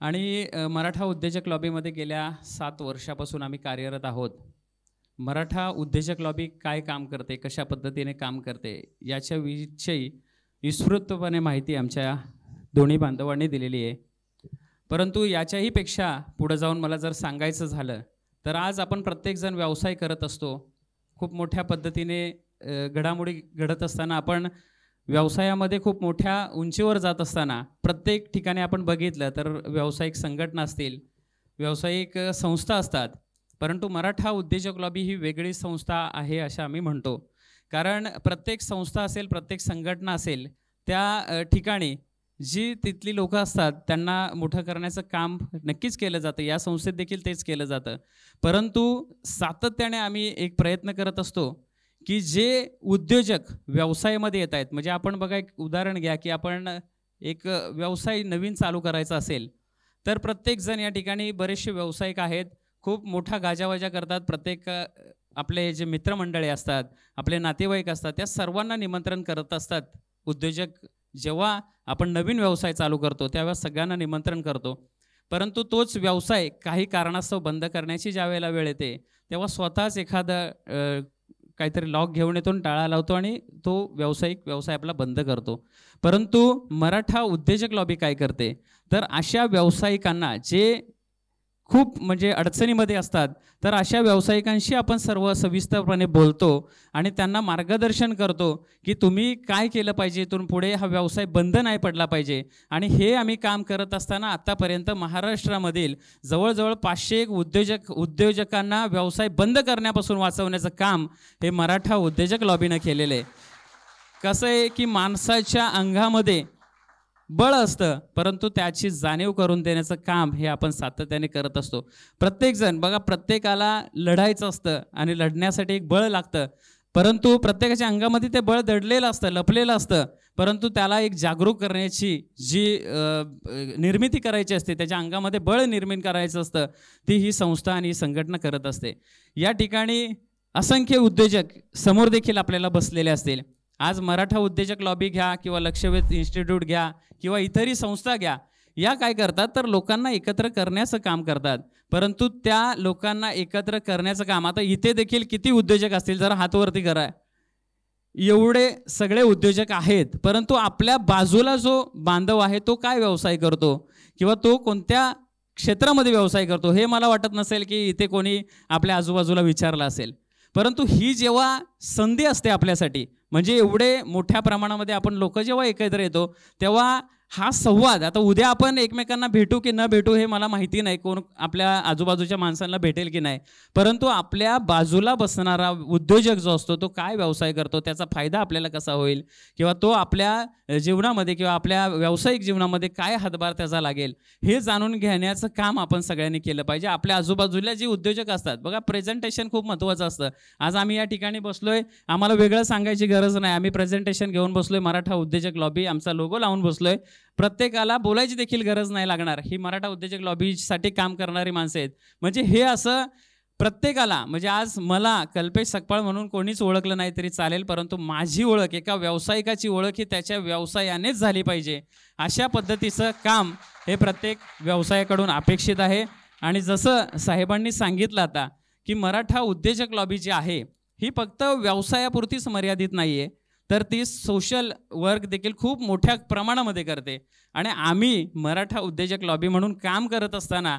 आणि मराठा उद्योजक लॉबीमध्ये गेल्या 7 वर्षापासून आम्ही कार्यरत आहोत. मराठा उद्योजक लॉबी काय काम करते, कशा पद्धतीने काम करते याच्याविषयी विस्तृतपणे माहिती आमच्या दोन्ही बांधवांनी दिलेली आहे. परंतु याच्याही पेक्षा पुढं जाऊन मला जर सांगायचं झालं तर आज आपण प्रत्येकजण व्यवसाय करत असतो. खूप मोठ्या पद्धतीने घडामोडी घडत असताना आपण व्यवसायामध्ये खूप मोठ्या उंचीवर जात असताना प्रत्येक ठिकाणी आपण बघितलं तर व्यावसायिक संघटना असतील, व्यावसायिक संस्था असतात. परंतु मराठा उद्योजक लॉबी ही वेगळी संस्था आहे असं आम्ही म्हणतो. कारण प्रत्येक संस्था असेल, प्रत्येक संघटना असेल, त्या ठिकाणी जी तिथली लोकं असतात त्यांना मोठं करण्याचं काम नक्कीच केलं जातं. या संस्थेत देखील तेच केलं जातं. परंतु सातत्याने आम्ही एक प्रयत्न करत असतो की जे उद्योजक व्यवसायामध्ये येत आहेत, म्हणजे आपण बघा एक उदाहरण घ्या की आपण एक व्यवसाय नवीन चालू करायचा असेल तर प्रत्येकजण या ठिकाणी बरेचसे व्यावसायिक आहेत, खूप मोठा गाजावाजा करतात. प्रत्येक आपले जे मित्रमंडळी असतात, आपले नातेवाईक असतात, त्या सर्वांना निमंत्रण करत असतात. उद्योजक जेव्हा आपण नवीन व्यवसाय चालू करतो त्यावेळेस सगळ्यांना निमंत्रण करतो. परंतु तोच व्यवसाय काही कारणास्तव बंद करण्याची ज्या वेळेला वेळ येते तेव्हा स्वतःच एखादं काहीतरी लॉक घेऊन येतो, टाळा लावतो आणि तो व्यवसाय आपला बंद करतो. परंतु मराठा उद्योजक लॉबी काय करते तर अशा व्यावसायिकांना जे खूप म्हणजे अडचणीमध्ये असतात तर अशा व्यावसायिकांशी आपण सर्व सविस्तरपणे बोलतो आणि त्यांना मार्गदर्शन करतो की तुम्ही काय केलं पाहिजे, इथून पुढे हा व्यवसाय बंद नाही पडला पाहिजे. आणि हे आम्ही काम करत असताना आतापर्यंत महाराष्ट्रामधील जवळजवळ 501 उद्योजकांना व्यवसाय बंद करण्यापासून वाचवण्याचं काम हे मराठा उद्योजक लॉबीनं केलेलं आहे. कसं आहे की माणसाच्या अंगामध्ये बळ असतं परंतु त्याची जाणीव करून देण्याचं काम हे आपण सातत्याने करत असतो. प्रत्येकजण बघा, प्रत्येकाला लढायचं असतं आणि लढण्यासाठी एक बळ लागतं. परंतु प्रत्येकाच्या अंगामध्ये ते बळ दडलेलं असतं, लपलेलं असतं. परंतु त्याला एक जागरूक करण्याची जी निर्मिती करायची असते, त्याच्या अंगामध्ये बळ निर्माण करायचं असतं, ती ही संस्था आणि ही संघटना करत असते. या ठिकाणी असंख्य उद्योजक समोर देखील आपल्याला बसलेले असतील. आज मराठा उद्योजक लॉबी घ्या किंवा लक्षवेध इन्स्टिट्यूट घ्या किंवा इतरही संस्था घ्या, या काय करतात तर लोकांना एकत्र करण्याचं काम करतात. परंतु त्या लोकांना एकत्र करण्याचं काम, आता इथे देखील किती उद्योजक असतील जरा हातवरती करा, एवढे सगळे उद्योजक आहेत. परंतु आपल्या बाजूला जो बांधव आहे तो काय व्यवसाय करतो किंवा तो कोणत्या क्षेत्रामध्ये व्यवसाय करतो हे मला वाटत नसेल की इथे कोणी आपल्या आजूबाजूला विचारलं असेल. परंतु ही जेव्हा संधी असते आपल्यासाठी, म्हणजे एवढे मोठ्या प्रमाणामध्ये आपण लोक जेव्हा एकत्र येतो तेव्हा हा संवाद, आता उद्या आपण एकमेकांना भेटू की न भेटू हे मला माहिती नाही, कोण आपल्या आजूबाजूच्या माणसांना भेटेल की नाही, परंतु आपल्या बाजूला बसणारा उद्योजक जो असतो तो काय व्यवसाय करतो, त्याचा फायदा आपल्याला कसा होईल किंवा तो आपल्या जीवनामध्ये किंवा आपल्या व्यावसायिक जीवनामध्ये काय हातभार त्याचा लागेल हे जाणून घेण्याचं काम आपण सगळ्यांनी केलं पाहिजे. आपल्या आजूबाजूला जे उद्योजक असतात बघा, प्रेझेंटेशन खूप महत्त्वाचं असतं. आज आम्ही या ठिकाणी बसलोय, आम्हाला वेगळं सांगायची गरज नाही, आम्ही प्रेझेंटेशन घेऊन बसलोय, मराठा उद्योजक लॉबी आमचा लोगो लावून बसलोय, प्रत्येकाला बोलायची देखील गरज नाही लागणार. ही मराठा उद्योजक लॉबीसाठी काम करणारी माणसं आहेत. म्हणजे हे असं प्रत्येकाला, म्हणजे आज मला कल्पेश सकपाळ म्हणून कोणीच ओळखलं नाही तरी चालेल, परंतु माझी ओळख, एका व्यावसायिकाची ओळख ही त्याच्या व्यवसायानेच झाली पाहिजे, अशा पद्धतीचं काम हे प्रत्येक व्यवसायाकडून अपेक्षित आहे. आणि जसं साहेबांनी सांगितलं आता की मराठा उद्योजक लॉबी जी आहे ही फक्त व्यवसायापुरतीच मर्यादित नाही आहे, तर ती सोशल वर्क देखील खूप मोठ्या प्रमाणामध्ये करते. आणि आम्ही मराठा उद्योजक लॉबी म्हणून काम करत असताना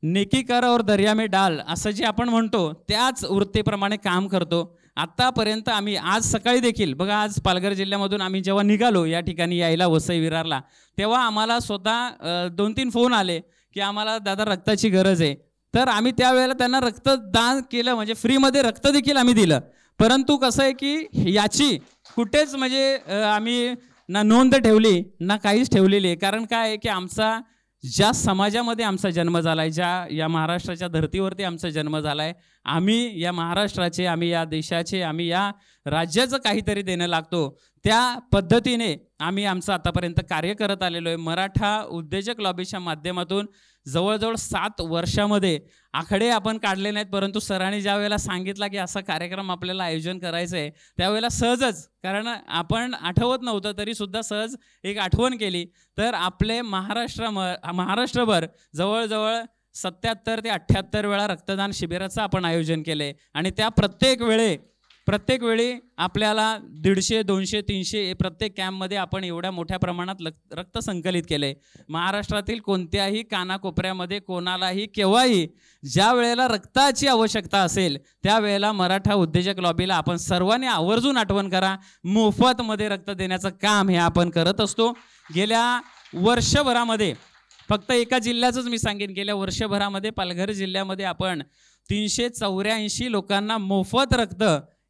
नेकी कर और दर्या में डाल असं जे आपण म्हणतो त्याच वृत्तीप्रमाणे काम करतो. आत्तापर्यंत आम्ही आज सकाळी देखील बघा, आज पालघर जिल्ह्यामधून आम्ही जेव्हा निघालो या ठिकाणी यायला वसई विरारला, तेव्हा आम्हाला स्वतः 2-3 फोन आले की आम्हाला दादा रक्ताची गरज आहे. तर आम्ही त्यावेळेला त्यांना रक्तदान केलं, म्हणजे फ्रीमध्ये रक्त देखील आम्ही दिलं. परंतु कसं आहे की याची कुठेच म्हणजे आम्ही ना नोंद ठेवली ना काहीच ठेवलेली आहे. कारण काय आहे की आमचा ज्या समाजामध्ये आमचा जन्म झाला आहे, ज्या या महाराष्ट्राच्या धर्तीवरती आमचा जन्म झाला आहे, आम्ही या महाराष्ट्राचे, आम्ही या देशाचे, आम्ही या राज्याचं काहीतरी देणं लागतो. त्या पद्धतीने आम्ही आमचं आतापर्यंत कार्य करत आलेलो आहे. मराठा उद्योजक लॉबीच्या माध्यमातून जवळजवळ 7 वर्षामध्ये आकडे आपण काढले नाहीत, परंतु सरांनी ज्या वेळेला सांगितला की असा कार्यक्रम आपल्याला आयोजन करायचं आहे त्यावेळेला सहजच, कारण आपण आठवत नव्हतं तरीसुद्धा सहज एक आठवण केली. तर आपले महाराष्ट्रभर जवळजवळ 77 ते 78 वेळा रक्तदान शिबिराचं आपण आयोजन केलं आहे. आणि त्या प्रत्येक वेळी आपल्याला 150, 200, 300 प्रत्येक कॅम्पमध्ये आपण एवढ्या मोठ्या प्रमाणात रक्त संकलित केलं आहे. महाराष्ट्रातील कोणत्याही कानाकोपऱ्यामध्ये कोणालाही केव्हाही ज्या वेळेला रक्ताची आवश्यकता असेल त्यावेळेला मराठा उद्योजक लॉबीला आपण सर्वांनी आवर्जून आठवण करा. मोफतमध्ये रक्त देण्याचं काम हे आपण करत असतो. गेल्या वर्षभरामध्ये फक्त एका जिल्ह्याचंच मी सांगेन, गेल्या वर्षभरामध्ये पालघर जिल्ह्यामध्ये आपण 384 लोकांना मोफत रक्त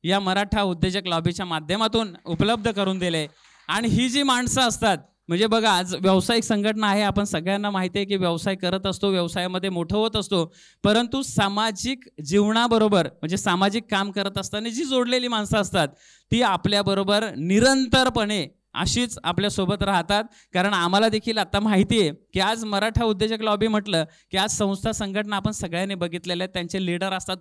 या मराठा उद्योजक लॉबीच्या माध्यमातून उपलब्ध करून दिले. आणि ही जी माणसं असतात, म्हणजे बघा आज व्यावसायिक संघटना आहे, आपण सगळ्यांना माहिती आहे की व्यवसाय करत असतो, व्यवसायामध्ये मोठं होत असतो, परंतु सामाजिक जीवनाबरोबर म्हणजे सामाजिक काम करत असताना जी जोडलेली माणसं असतात ती आपल्याबरोबर निरंतरपणे अशीच आपल्यासोबत राहतात. कारण आम्हाला देखील आता माहिती आहे की आज मराठा उद्योजक लॉबी म्हटलं की आज संस्था संघटना आपण सगळ्यांनी बघितलेल्या आहेत, त्यांचे लीडर असतात,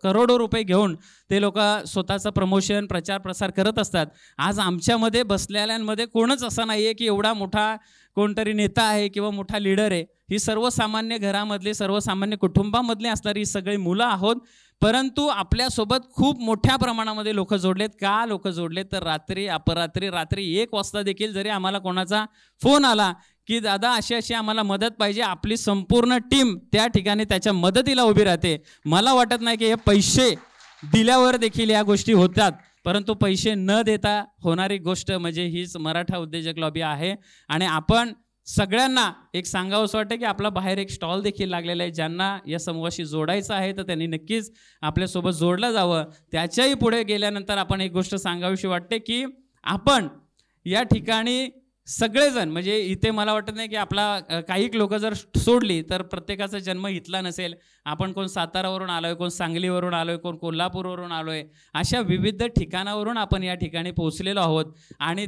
करोडो रुपये घेऊन ते लोक स्वतःचं प्रमोशन प्रचार प्रसार करत असतात. आज आमच्यामध्ये बसलेल्यांमध्ये कोणच असं नाही आहे की एवढा मोठा कोणतरी नेता आहे किंवा मोठा लीडर आहे. ही सर्वसामान्य घरामधली सर्वसामान्य कुटुंबामधली असणारी सगळी मुलं आहोत, परंतु आपल्यासोबत खूप मोठ्या प्रमाणामध्ये लोक जोडलेत. का लोक जोडलेत तर रात्री अपरात्री 1 वाजता देखील जरी आम्हाला कोणाचा फोन आला की दादा अशी आम्हाला मदत पाहिजे, आपली संपूर्ण टीम त्या ठिकाणी त्याच्या मदतीला उभी राहते. मला वाटत नाही की हे पैसे दिल्यावर देखील या गोष्टी होतात, परंतु पैसे न देता होणारी गोष्ट म्हणजे हीच मराठा उद्योजक लॉबी आहे. आणि आपण सगळ्यांना एक सांगावंसं वाटतं की आपला बाहेर एक स्टॉल देखील लागलेला आहे. ज्यांना या समूहाशी जोडायचं आहे तर त्यांनी नक्कीच आपल्यासोबत जोडलं जावं. त्याच्याही पुढे गेल्यानंतर आपण एक गोष्ट सांगावीशी वाटते की आपण या ठिकाणी सगळेजण म्हणजे इथे मला वाटत नाही की आपला काही लोक जर सोडली तर प्रत्येकाचा जन्म इथला नसेल. आपण कोण सातारावरून आलोय, कोण सांगलीवरून आलोय, कोण कोल्हापूरवरून आलोय, अशा विविध ठिकाणावरून आपण या ठिकाणी पोहोचलेलो आहोत. आणि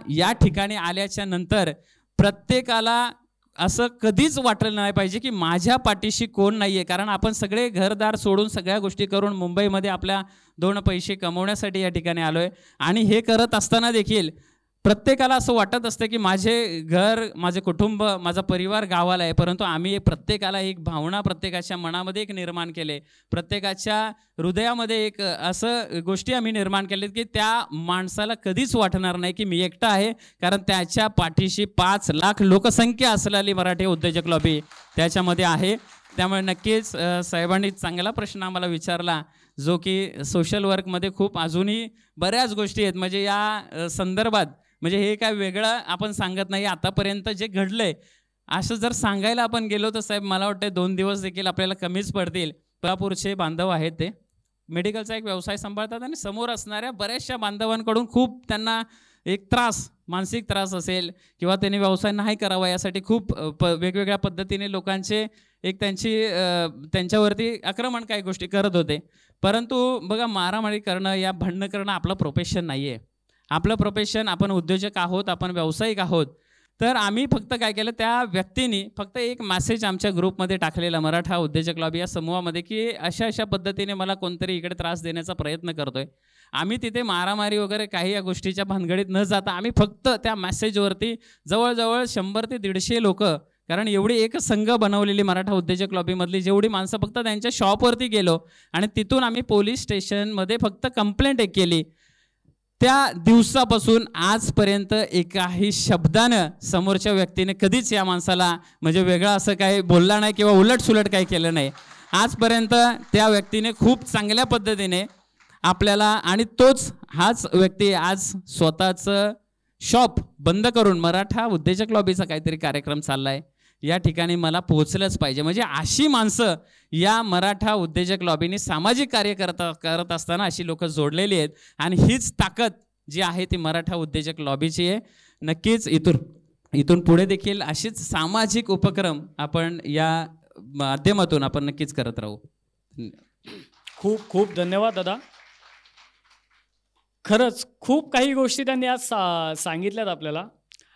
या ठिकाणी आल्याच्या नंतर प्रत्येकाला असं कधीच वाटलं नाही पाहिजे की माझ्या पाठीशी कोण नाही आहे. कारण आपण सगळे घरदार सोडून सगळ्या गोष्टी करून मुंबईमध्ये आपल्या 2 पैसे कमवण्यासाठी या ठिकाणी आलो आहे. आणि हे करत असताना देखील प्रत्येकाला असं वाटत असतं की माझे घर, माझे कुटुंब, माझा परिवार गावाला आहे, परंतु आम्ही प्रत्येकाला एक भावना प्रत्येकाच्या मनामध्ये एक निर्माण केले, प्रत्येकाच्या हृदयामध्ये एक असं गोष्टी आम्ही निर्माण केलेत की त्या माणसाला कधीच वाटणार नाही की मी एकटा आहे. कारण त्याच्या पाठीशी 5 लाख लोकसंख्या असलेली मराठी उद्योजक लॉबी त्याच्यामध्ये आहे. त्यामुळे नक्कीच साहेबांनी चांगला प्रश्न आम्हाला विचारला जो की सोशल वर्कमध्ये खूप अजूनही बऱ्याच गोष्टी आहेत. म्हणजे या संदर्भात म्हणजे हे काय वेगळं आपण सांगत नाही, आतापर्यंत जे घडलंय असं जर सांगायला आपण गेलो तर साहेब मला वाटतं 2 दिवस देखील आपल्याला कमीच पडतील. कोल्हापूरचे बांधव आहेत, ते मेडिकलचा एक व्यवसाय सांभाळतात आणि समोर असणाऱ्या बऱ्याचशा बांधवांकडून खूप त्यांना एक मानसिक त्रास असेल किंवा त्यांनी व्यवसाय नाही करावा यासाठी खूप वेगवेगळ्या पद्धतीने लोकांचे एक त्यांच्यावरती आक्रमण काही गोष्टी करत होते. परंतु बघा, मारामारी करणं या भांडणं करणं आपलं प्रोफेशन नाही आहे. आपलं प्रोफेशन, आपण उद्योजक आहोत, आपण व्यावसायिक आहोत. तर आम्ही फक्त काय केलं, त्या व्यक्तीने फक्त एक मेसेज आमच्या ग्रुपमध्ये टाकलेला मराठा उद्योजक लॉबी या समूहामध्ये की अशा पद्धतीने मला कोणतरी इकडे त्रास देण्याचा प्रयत्न करतोय. आम्ही तिथे मारामारी वगैरे काही या गोष्टीच्या भानगडीत न जाता आम्ही फक्त त्या मेसेजवरती जवळजवळ 100 ते 150 लोक, कारण एवढी एक संघ बनवलेली मराठा उद्योजक लॉबीमधली जेवढी माणसं, फक्त त्यांच्या शॉपवरती गेलो आणि तिथून आम्ही पोलीस स्टेशनमध्ये फक्त कंप्लेंट एक केली. त्या दिवसापासून आजपर्यंत एकाही शब्दानं समोरच्या व्यक्तीने कधीच या माणसाला म्हणजे वेगळं असं काही बोलला नाही किंवा उलटसुलट काही केलं नाही. आजपर्यंत त्या व्यक्तीने खूप चांगल्या पद्धतीने आपल्याला, आणि हाच व्यक्ती आज स्वतःचं शॉप बंद करून मराठा उद्योजक लॉबीचा काहीतरी कार्यक्रम चालला आहे, या ठिकाणी मला पोहोचलंच पाहिजे. म्हणजे अशी माणसं या मराठा उद्योजक लॉबीने सामाजिक कार्य करत असताना अशी लोक जोडलेली आहेत. आणि हीच ताकद जी आहे ती मराठा उद्योजक लॉबीची आहे. नक्कीच इथून पुढे देखील अशीच सामाजिक उपक्रम आपण या माध्यमातून आपण नक्कीच करत राहू. खूप खूप धन्यवाद दादा. खरंच खूप काही गोष्टी त्यांनी आज सांगितल्यात आपल्याला.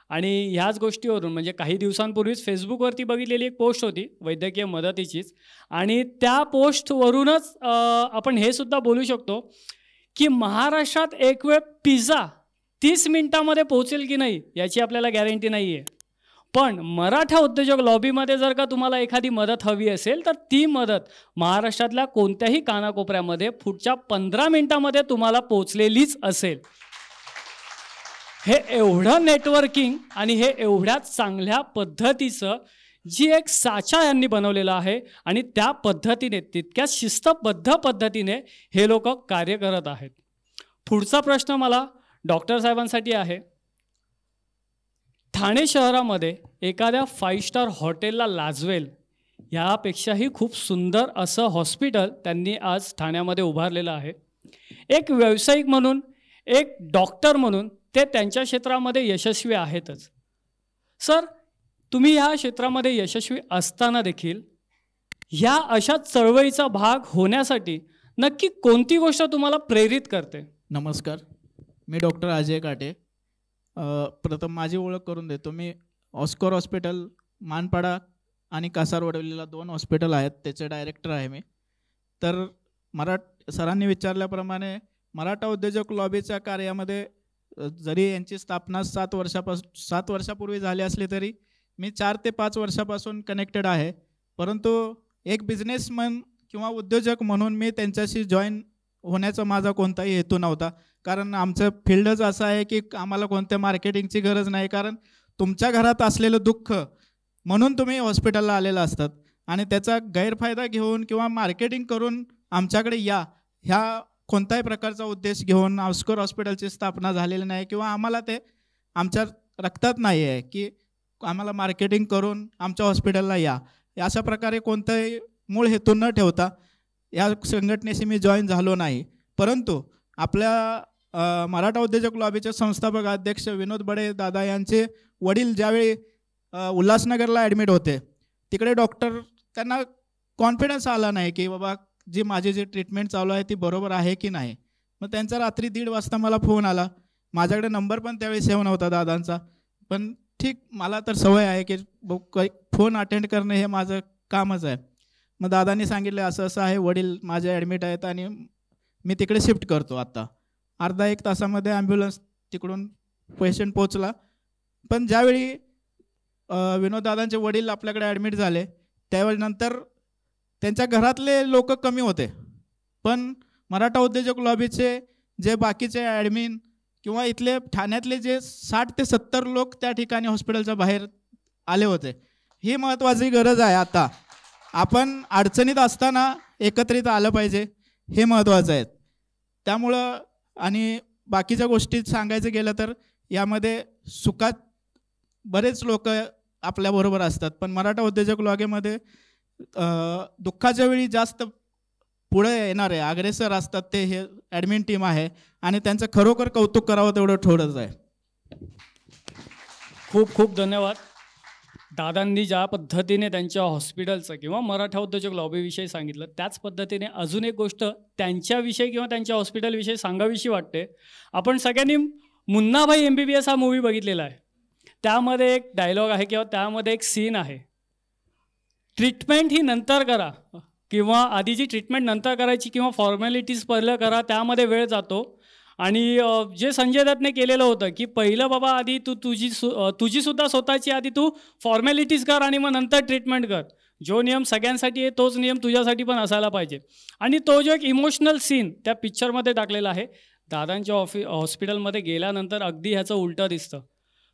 आणि ह्याच गोष्टीवरून म्हणजे काही दिवसांपूर्वीच फेसबुकवरती बघितलेली एक पोस्ट होती वैद्यकीय मदतीचीच, आणि त्या पोस्टवरूनच आपण हे सुद्धा बोलू शकतो की महाराष्ट्रात एक वेळ पिझ्झा 30 मिनिटामध्ये पोहोचेल की नाही याची आपल्याला गॅरंटी नाही आहे. पण मराठा उद्योजक लॉबीमध्ये जर का तुम्हाला एखादी मदत हवी असेल तर ती मदत महाराष्ट्रातल्या कोणत्याही कानाकोपऱ्यामध्ये पुढच्या 15 मिनिटामध्ये तुम्हाला पोचलेलीच असेल. हे एवढं नेटवर्किंग आणि हे एवढ्या चांगल्या पद्धतीचं जी एक साचा यांनी बनवलेलं आहे आणि त्या पद्धतीने तितक्या शिस्तबद्ध पद्धतीने हे लोक कार्य करत आहेत. पुढचा प्रश्न मला डॉक्टर साहेबांसाठी आहे. ठाणे शहरामध्ये एखाद्या 5 स्टार हॉटेलला लाजवेल यापेक्षाही खूप सुंदर असं हॉस्पिटल त्यांनी आज ठाण्यामध्ये उभारलेलं आहे. एक व्यावसायिक म्हणून, एक डॉक्टर म्हणून ते त्यांच्या क्षेत्रामध्ये यशस्वी आहेतच. सर, तुम्ही ह्या क्षेत्रामध्ये यशस्वी असताना देखील ह्या अशा चळवळीचा भाग होण्यासाठी नक्की कोणती गोष्ट तुम्हाला प्रेरित करते? नमस्कार, मी डॉक्टर अजय काटे. प्रथम माझी ओळख करून देतो. मी ऑस्कर हॉस्पिटल मानपाडा आणि कासारवडवलीला 2 हॉस्पिटल आहेत, त्याचे डायरेक्टर आहे मी. तर सरांनी विचारल्याप्रमाणे मराठा उद्योजक लॉबीच्या कार्यामध्ये जरी यांची स्थापना 7 वर्षापूर्वी झाली असली तरी मी 4 ते 5 वर्षापासून कनेक्टेड आहे. परंतु एक बिझनेसमन किंवा उद्योजक म्हणून मी त्यांच्याशी जॉईन होण्याचा माझा कोणताही हेतू नव्हता. कारण आमचं फील्डच असं आहे की आम्हाला कोणत्या मार्केटिंगची गरज नाही. कारण तुमच्या घरात असलेलं दुःख म्हणून तुम्ही हॉस्पिटलला आलेला असतात आणि त्याचा गैरफायदा घेऊन किंवा मार्केटिंग करून आमच्याकडे या ह्या कोणत्याही प्रकारचा उद्देश घेऊन ऑस्कर हॉस्पिटलची स्थापना झालेली नाही किंवा आम्हाला ते आमच्या रक्तात नाही आहे की आम्हाला मार्केटिंग करून आमच्या हॉस्पिटलला या, अशा प्रकारे कोणताही मूळ हेतू न ठेवता या संघटनेशी मी जॉईन झालो नाही. परंतु आपल्या मराठा उद्योजक लॉबीचे संस्थापक अध्यक्ष विनोद बडे दादा यांचे वडील ज्यावेळी उल्हासनगरला ॲडमिट होते, तिकडे डॉक्टर त्यांना कॉन्फिडन्स आला नाही की बाबा माझी जी ट्रीटमेंट चालू आहे ती बरोबर आहे की नाही. मग त्यांचा रात्री 1:30 वाजता मला फोन आला. माझ्याकडे नंबर पण त्यावेळी सेव्ह नव्हता दादांचा, पण ठीक, मला तर सवय आहे की फोन अटेंड करणं हे माझं कामच आहे. मग दादांनी सांगितलं असं असं आहे, वडील माझे ॲडमिट आहेत आणि मी तिकडे शिफ्ट करतो. आता अर्धा 1 तासामध्ये ॲम्ब्युलन्स तिकडून पेशंट पोचला. पण ज्यावेळी विनोददादांचे वडील आपल्याकडे ॲडमिट झाले त्यावेळी नंतर त्यांच्या घरातले लोक कमी होते, पण मराठा उद्योजक लॉबीचे जे बाकीचे ॲडमिन किंवा इथले ठाण्यातले जे 60 ते 70 लोक त्या ठिकाणी हॉस्पिटलच्या बाहेर आले होते. ही महत्त्वाची गरज आहे. आता आपण अडचणीत असताना एकत्रित आलं पाहिजे, हे महत्त्वाचं आहे. त्यामुळं आणि बाकीच्या गोष्टी सांगायचं गेलं तर यामध्ये सुखात बरेच लोक आपल्याबरोबर असतात, पण मराठा उद्योजक लॉबीमध्ये दुःखाच्या वेळी जास्त पुढे येणारे अग्रेसर असतात ते हे ॲडमिन टीम आहे आणि त्यांचं खरोखर कौतुक करावं तेवढं थोडंच आहे. खूप खूप धन्यवाद. दादांनी ज्या पद्धतीने त्यांच्या हॉस्पिटलचं किंवा मराठा उद्योजक लॉबीविषयी सांगितलं, त्याच पद्धतीने अजून एक गोष्ट त्यांच्याविषयी किंवा त्यांच्या हॉस्पिटलविषयी सांगावीशी वाटते. आपण सगळ्यांनी मुन्नाभाई MBBS हा मूवी बघितलेला आहे. त्यामध्ये एक डायलॉग आहे किंवा त्यामध्ये एक सीन आहे, ट्रीटमेंट ही नंतर करा किंवा आधीची ट्रीटमेंट नंतर करायची किंवा फॉर्मॅलिटीज पहिलं करा, त्यामध्ये वेळ जातो. आणि जे संजय दत्तने केलेलं होतं की पहिलं बाबा आधी तुझीसुद्धा स्वतःची आधी तू फॉर्मॅलिटीज कर आणि मग नंतर ट्रीटमेंट कर. जो नियम सगळ्यांसाठी आहे तोच नियम तुझ्यासाठी पण असायला पाहिजे. आणि तो जो एक इमोशनल सीन त्या पिक्चरमध्ये टाकलेला आहे. दादांच्या हॉस्पिटलमध्ये गेल्यानंतर अगदी ह्याचं उलटं दिसतं.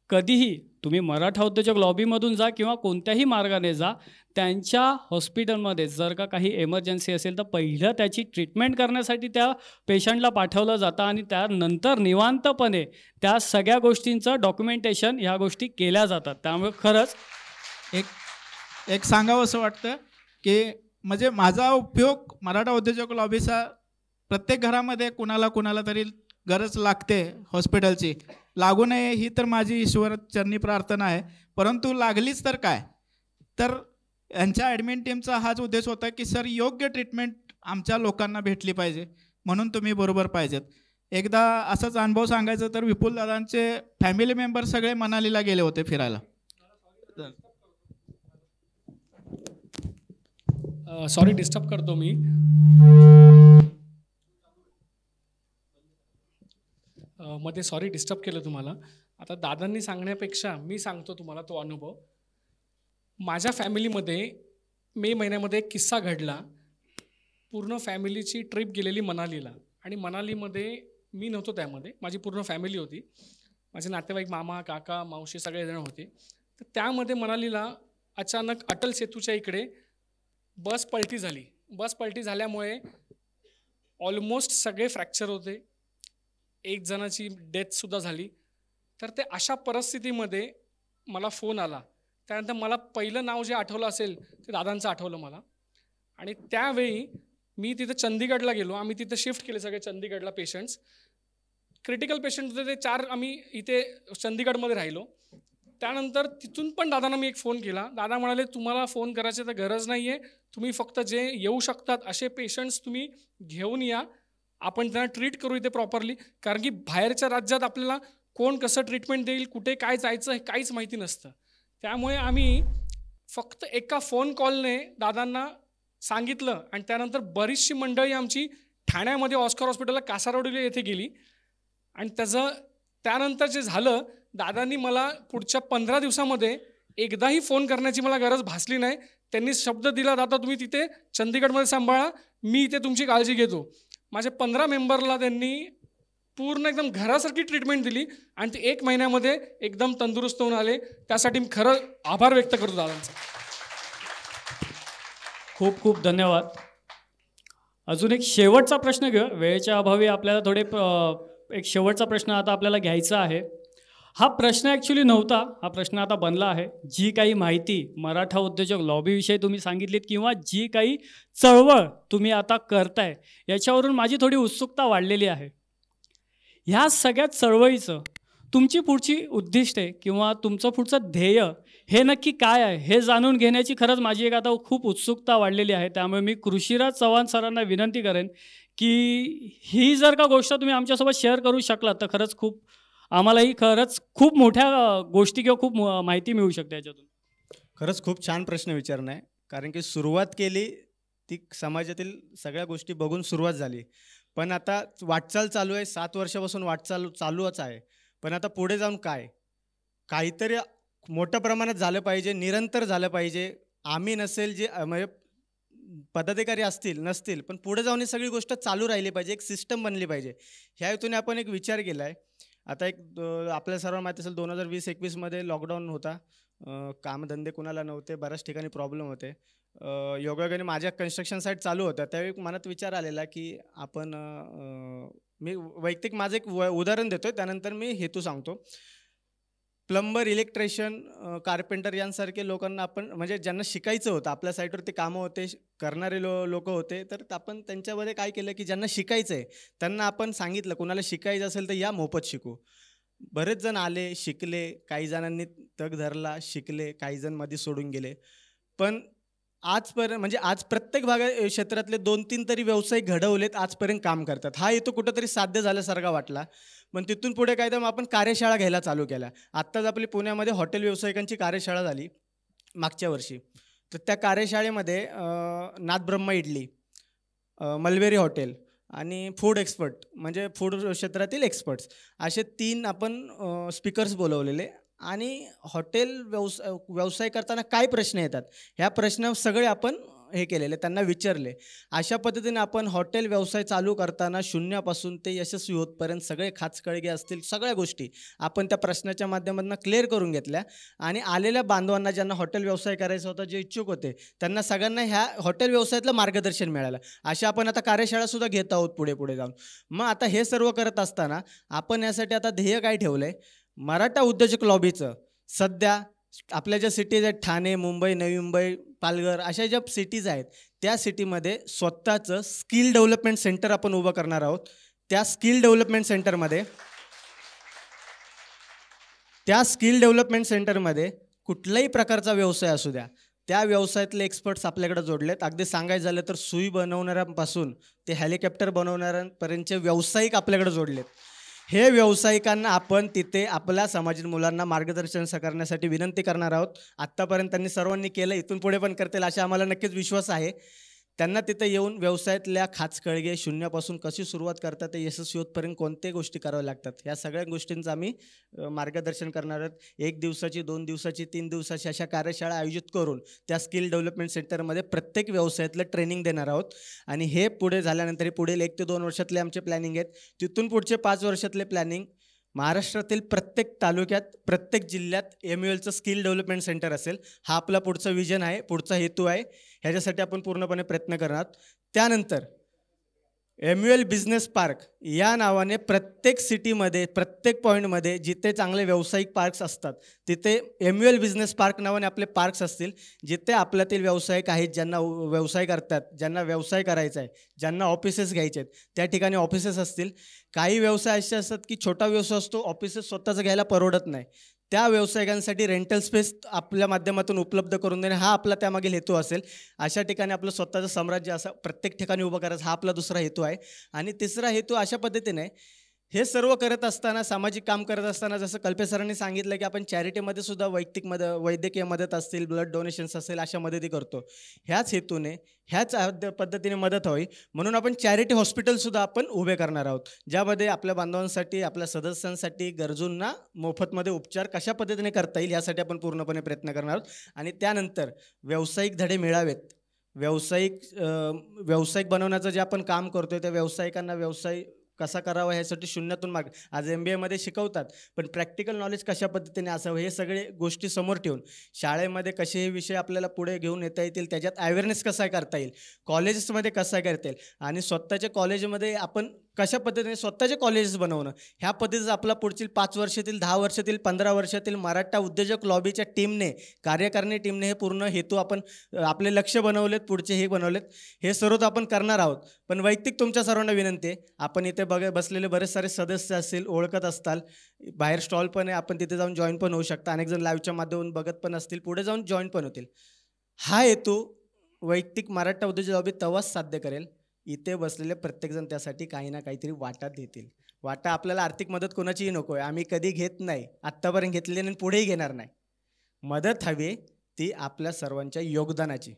कधीही तुम्ही मराठा उद्योजक लॉबीमधून जा किंवा कोणत्याही मार्गाने जा, त्यांच्या हॉस्पिटलमध्ये जर का काही एमर्जन्सी असेल तर पहिलं त्याची ट्रीटमेंट करण्यासाठी त्या पेशंटला पाठवलं जातं आणि त्यानंतर निवांतपणे त्या सगळ्या गोष्टींचं डॉक्युमेंटेशन ह्या गोष्टी केल्या जातात. त्यामुळे खरंच एक सांगावं असं वाटतं की म्हणजे माझा उपयोग मराठा उद्योजक लॉबीचा प्रत्येक घरामध्ये कुणाला तरी गरज लागते हॉस्पिटलची, लागू नये ही तर माझी ईश्वर चरणी प्रार्थना आहे. परंतु लागलीच तर काय, तर यांच्या ॲडमिन टीमचा हाच उद्देश होता की सर योग्य ट्रीटमेंट आमच्या लोकांना भेटली पाहिजे, म्हणून तुम्ही बरोबर पाहिजेत. एकदा असाच अनुभव सांगायचं तर विपुल दादांचे फॅमिली मेंबर सगळे मनालीला गेले होते फिरायला. सॉरी डिस्टर्ब करतो मी. मध्ये सॉरी डिस्टर्ब केलं तुम्हाला. आता दादांनी सांगण्यापेक्षा मी सांगतो तुम्हाला तो अनुभव. माझ्या फॅमिलीमध्ये मे महिन्यामध्ये एक किस्सा घडला. पूर्ण फॅमिलीची ट्रिप गेलेली मनालीला आणि मनालीमध्ये मी नव्हतो, त्यामध्ये माझी पूर्ण फॅमिली होती. माझे नातेवाईक, मामा, काका, मावशी सगळेजण होते. तर त्यामध्ये मनालीला अचानक अटल सेतूच्या इकडे बस पलटी झाली. बस पलटी झाल्यामुळे ऑलमोस्ट सगळे फ्रॅक्चर होते. एक जणाची डेथसुद्धा झाली. तर ते अशा परिस्थितीमध्ये मला फोन आला. त्यानंतर मला पहिलं नाव जे आठवलं असेल ते दादांचं आठवलं मला. आणि त्यावेळी मी तिथं चंदीगडला गेलो. आम्ही तिथं शिफ्ट केले सगळे चंदीगडला पेशंट्स. क्रिटिकल पेशंट होते ते 4 आम्ही इथे चंदीगडमध्ये राहिलो. त्यानंतर तिथून पण दादांना मी एक फोन केला. दादा म्हणाले तुम्हाला फोन करायची तर गरज नाही आहे, तुम्ही फक्त जे येऊ शकतात असे पेशंट्स तुम्ही घेऊन या, आपण त्यांना ट्रीट करू इथे प्रॉपरली. कारण की बाहेरच्या राज्यात आपल्याला कोण कसं ट्रीटमेंट देईल, कुठे काय जायचं हे काहीच माहिती नसतं. त्यामुळे आम्ही फक्त एका फोन कॉलने दादांना सांगितलं आणि त्यानंतर बरीचशी मंडळी आमची ठाण्यामध्ये ऑस्कर हॉस्पिटलला कासारवडीला येथे गेली. आणि त्यानंतर जे झालं, दादांनी मला पुढच्या 15 दिवसामध्ये एकदाही फोन करण्याची मला गरज भासली नाही. त्यांनी शब्द दिला, दादा तुम्ही तिथे चंदीगडमध्ये सांभाळा, मी इथे तुमची काळजी घेतो. माझ्या 15 मेंबरला त्यांनी पूर्ण एकदम घरासारखी ट्रीटमेंट दिली आणि ते 1 महिन्यामध्ये एकदम तंदुरुस्त होऊन आले. त्यासाठी मी खरं आभार व्यक्त करतो दादांचा. खूप खूप धन्यवाद. अजून एक शेवटचा प्रश्न घेऊ. वेळेच्या अभावी आपल्याला एक शेवटचा प्रश्न आता आपल्याला घ्यायचा आहे. हा प्रश्न ॲक्च्युली नव्हता, हा प्रश्न आता बनला आहे. जी काही माहिती मराठा उद्योजक लॉबीविषयी तुम्ही सांगितलीत किंवा जी काही चळवळ तुम्ही आता करताय याच्यावरून माझी थोडी उत्सुकता वाढलेली आहे. ह्या सगळ्या चळवळीचं तुमची पुढची उद्दिष्टे किंवा तुमचं पुढचं ध्येय हे नक्की काय आहे हे जाणून घेण्याची खरंच माझी एक आता खूप उत्सुकता वाढलेली आहे. त्यामुळे मी कृषीराज चव्हाण सरांना विनंती करेन की ही जर का गोष्ट तुम्ही आमच्यासोबत शेअर करू शकलात तर खरंच आम्हालाही खरंच खूप मोठ्या गोष्टी किंवा खूप माहिती मिळू शकते याच्यातून. खरंच खूप छान प्रश्न विचारणं आहे. कारण की सुरुवात केली ती समाजातील सगळ्या गोष्टी बघून सुरुवात झाली. पण आता वाटचाल चालू आहे. 7 वर्षापासून वाटचाल चालूच आहे. पण आता पुढे जाऊन काहीतरी मोठ्या प्रमाणात झालं पाहिजे, निरंतर झालं पाहिजे. आम्ही नसेल, जे म्हणजे पदाधिकारी नसतील, पण पुढे जाऊन ही सगळी गोष्ट चालू राहिली पाहिजे, एक सिस्टम बनली पाहिजे. ह्या हेतूने आपण एक विचार केला आहे. आता आपल्याला सर्वांना माहिती असेल 2020-21मध्ये लॉकडाऊन होता. कामधंदे कुणाला नव्हते, बऱ्याच ठिकाणी प्रॉब्लेम होते. योगायोगाने माझ्या कन्स्ट्रक्शन साईट चालू होत्या. त्यावेळी मनात विचार आलेला की आपण मी वैयक्तिक माझं एक उदाहरण देतोय, त्यानंतर मी हेतू सांगतो. प्लंबर, इलेक्ट्रिशियन, कार्पेंटर यांसारखे लोकांना आपण म्हणजे ज्यांना शिकायचं होतं, आपल्या साईटवरती कामं होते, करणारे लोक होते, तर आपण त्यांच्यामध्ये काय केलं की ज्यांना शिकायचं आहे त्यांना आपण सांगितलं कुणाला शिकायचं असेल तर या, मोफत शिकू. बरेच जण आले, शिकले, काही जणांनी तग धरला, शिकले, काही जण मध्ये सोडून गेले. पण आजपर्यंत म्हणजे आज प्रत्येक क्षेत्रातले 2-3 तरी व्यवसाय घडवलेत, आजपर्यंत काम करतात. हा हेतू कुठंतरी साध्य झाल्यासारखा वाटला. पण तिथून पुढे काय तर आपण कार्यशाळा घ्यायला चालू केल्या. आत्ताच आपली पुण्यामध्ये हॉटेल व्यावसायिकांची कार्यशाळा झाली मागच्या वर्षी. तर त्या कार्यशाळेमध्ये नाथब्रह्मा इडली, मलबेरी हॉटेल आणि फूड एक्सपर्ट म्हणजे फूड क्षेत्रातील एक्सपर्ट्स असे 3 आपण स्पीकर्स बोलवलेले. आणि हॉटेल व्यवसाय करताना काय प्रश्न येतात ह्या प्रश्न सगळे आपण हे केलेले, त्यांना विचारले. अशा पद्धतीने आपण हॉटेल व्यवसाय चालू करताना शून्यापासून ते यशस्वी होतपर्यंत सगळे खाचखळगे असतील, सगळ्या गोष्टी आपण त्या प्रश्नाच्या माध्यमातून क्लिअर करून घेतल्या. आणि आलेल्या बांधवांना ज्यांना हॉटेल व्यवसाय करायचा होता, जे इच्छुक होते, त्यांना सगळ्यांना ह्या हॉटेल व्यवसायातलं मार्गदर्शन मिळालं. अशा आपण आता कार्यशाळासुद्धा घेत आहोत पुढे जाऊन. मग आता हे सर्व करत असताना आपण यासाठी आता ध्येय काय ठेवलं आहे, मराठा उद्योजक लॉबीचं सध्या आपल्या ज्या सिटीज आहेत, ठाणे, मुंबई, नवी मुंबई, पालघर, अशा ज्या सिटीज आहेत त्या सिटीमध्ये स्वतःचं स्किल डेव्हलपमेंट सेंटर आपण उभं करणार आहोत. त्या स्किल डेव्हलपमेंट सेंटरमध्ये कुठल्याही प्रकारचा व्यवसाय असू द्या, त्या व्यवसायातले एक्सपर्ट्स आपल्याकडे जोडलेत. अगदी सांगायचं झालं तर सुई बनवणाऱ्यांपासून ते हेलिकॉप्टर बनवणाऱ्यांपर्यंतचे व्यावसायिक आपल्याकडे जोडलेत. हे व्यावसायिकांना आपण तिथे आपल्या समाजातील मुलांना मार्गदर्शन करण्यासाठी विनंती करणार आहोत. आत्तापर्यंत त्यांनी सर्वांनी केलं, इथून पुढे पण करतील अशा आम्हाला नक्कीच विश्वास आहे. त्यांना तिथे येऊन व्यवसायातल्या खाचखळगे शून्यापासून कशी सुरुवात करतात ते यशस्वी होतपर्यंत कोणत्या गोष्टी कराव्या लागतात ह्या सगळ्या गोष्टींचं आम्ही मार्गदर्शन करणार आहोत. 1 दिवसाची, 2 दिवसाची, 3 दिवसाची अशा कार्यशाळा आयोजित करून त्या स्किल डेव्हलपमेंट सेंटरमध्ये प्रत्येक व्यवसायातलं ट्रेनिंग देणार आहोत. आणि हे पुढे झाल्यानंतर पुढील 1 ते 2 वर्षातले आमचे प्लॅनिंग आहेत. तिथून पुढचे 5 वर्षातले प्लॅनिंग महाराष्ट्रातील प्रत्येक तालुक्यात, प्रत्येक जिल्ह्यात MULचं स्किल डेव्हलपमेंट सेंटर असेल. हा आपला पुढचा विजन आहे, पुढचा हेतू आहे. ह्याच्यासाठी आपण पूर्णपणे प्रयत्न करणार. त्यानंतर MUL बिझनेस पार्क या नावाने प्रत्येक सिटीमध्ये, प्रत्येक पॉईंटमध्ये जिथे चांगले व्यावसायिक पार्क्स असतात तिथे MUL बिझनेस पार्क नावाने आपले पार्क्स असतील. जिथे आपल्यातील व्यावसायिक आहेत, ज्यांना व्यवसाय करतात, ज्यांना व्यवसाय करायचा आहे, ज्यांना ऑफिसेस घ्यायचे आहेत, त्या ठिकाणी ऑफिसेस असतील. काही व्यवसाय असे असतात की छोटा व्यवसाय असतो, ऑफिसेस स्वतःचं घ्यायला परवडत नाही. त्या व्यावसायिकांसाठी रेंटल स्पेस आपल्या माध्यमातून उपलब्ध करून देणे हा आपला त्यामागील हेतू असेल. अशा ठिकाणी आपलं स्वतःचं साम्राज्य असं प्रत्येक ठिकाणी उभं करायचं हा आपला दुसरा हेतू आहे. आणि तिसरा हेतू अशा पद्धतीने हे सर्व करत असताना, सामाजिक काम करत असताना जसं कल्पे सरांनी सांगितलं की आपण चॅरिटीमध्ये सुद्धा वैद्यकीय मदत असतील, ब्लड डोनेशन्स असेल अशा मदती करतो. ह्याच हेतूने, ह्याच पद्धतीने मदत हवी म्हणून आपण चॅरिटी हॉस्पिटलसुद्धा आपण उभे करणार आहोत, ज्यामध्ये आपल्या बांधवांसाठी, आपल्या सदस्यांसाठी, गरजूंना मोफतमध्ये उपचार कशा पद्धतीने करता येईल यासाठी आपण पूर्णपणे प्रयत्न करणार आहोत. आणि त्यानंतर व्यावसायिक धडे मिळावेत. व्यावसायिक बनवण्याचं जे आपण काम करतोय त्या व्यावसायिकांना व्यवसाय कसा करावा ह्यासाठी शून्यातून आज MBAमध्ये शिकवतात, पण प्रॅक्टिकल नॉलेज कशा पद्धतीने असावं हे सगळे गोष्टी समोर ठेवून शाळेमध्ये कसे हे विषय आपल्याला पुढे घेऊन येता येतील, त्याच्यात अवेअरनेस कसा करता येईल, कॉलेजेसमध्ये कसा करता येईल आणि स्वतःच्या कॉलेजमध्ये आपण कशा पद्धतीने स्वतःचे कॉलेजेस बनवणं ह्या पद्धतीचं आपला पुढील 5 वर्षातील, 10 वर्षातील, 15 वर्षातील मराठा उद्योजक लॉबीच्या टीमने, कार्यकारिणी टीमने हे पूर्ण हेतू आपण आपले लक्ष बनवलेत, पुढचे हे बनवलेत. हे सर्व आपण करणार आहोत. पण वैयक्तिक तुमच्या सर्वांना विनंती आहे, आपण इथे बसलेले बरेच सारे सदस्य असतील, ओळखत असताल, बाहेर स्टॉल पण आहे, आपण तिथे जाऊन जॉईन पण होऊ शकता. अनेक जण लाईव्हच्या माध्यमातून बघत पण असतील, पुढे जाऊन जॉईन पण होतील. हा हेतू वैयक्तिक मराठा उद्योजक लॉबी तेव्हाच साध्य करेल इथे बसलेले प्रत्येकजण त्यासाठी काही ना काहीतरी वाटा देतील. वाटा आपल्याला आर्थिक मदत कोणाचीही नको आहे, आम्ही कधी घेत नाही, आत्तापर्यंत घेतलेली आणि पुढेही घेणार नाही. मदत हवी ती आपल्या सर्वांच्या योगदानाची.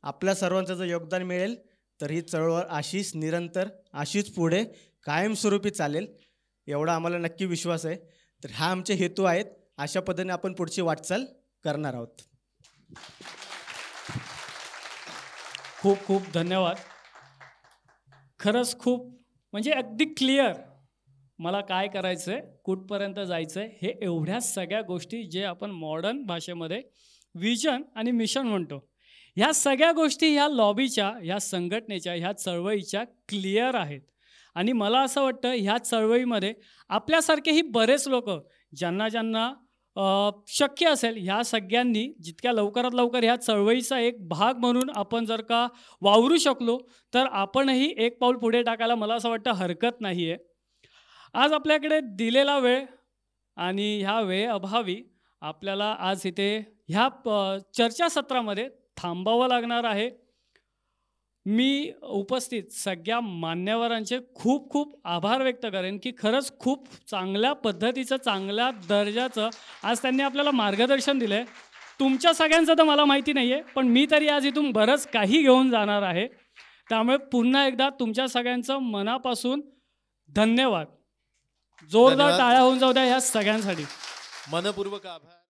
आपल्या सर्वांचं जर योगदान मिळेल तर ही चळवळ अशीच निरंतर, अशीच पुढे कायमस्वरूपी चालेल एवढा आम्हाला नक्की विश्वास आहे. तर हा आमचे हेतू आहेत. अशा पद्धतीने आपण पुढची वाटचाल करणार आहोत. खूप खूप धन्यवाद. खरंच खूप म्हणजे अगदी क्लिअर मला काय करायचं आहे, कुठपर्यंत जायचं आहे, हे एवढ्या सगळ्या गोष्टी जे आपण मॉडर्न भाषेमध्ये विजन आणि मिशन म्हणतो, ह्या सगळ्या गोष्टी ह्या लॉबीच्या, ह्या संघटनेच्या, ह्या चळवळीच्या क्लिअर आहेत. आणि मला असं वाटतं ह्या चळवळीमध्ये आपल्यासारखेही बरेच लोक ज्यांना शक्य असेल ह्या सगळ्यांनी जितक्या लवकरात लवकर ह्या चळवळीचा एक भाग म्हणून आपण जर का वावरू शकलो तर आपणही एक पाऊल पुढे टाकायला मला असं वाटतं हरकत नाही आहे. आज आपल्याकडे दिलेला वेळ आणि ह्या वेळेअभावी आपल्याला आज इथे ह्या चर्चासत्रामध्ये थांबावं लागणार आहे. मी उपस्थित सगळ्या मान्यवरांचे खूप खूप आभार व्यक्त करेन की खरंच खूप चांगल्या पद्धतीचं, चांगल्या दर्जाचं आज त्यांनी आपल्याला मार्गदर्शन दिलं आहे. तुमच्या सगळ्यांचं तर मला माहिती नाही आहे, पण मी तरी आज इथून बरंच काही घेऊन जाणार आहे. त्यामुळे पुन्हा एकदा तुमच्या सगळ्यांचं मनापासून धन्यवाद. जोरदार टाळ्या होऊन जाऊ द्या ह्या सगळ्यांसाठी. मनपूर्वक आभार.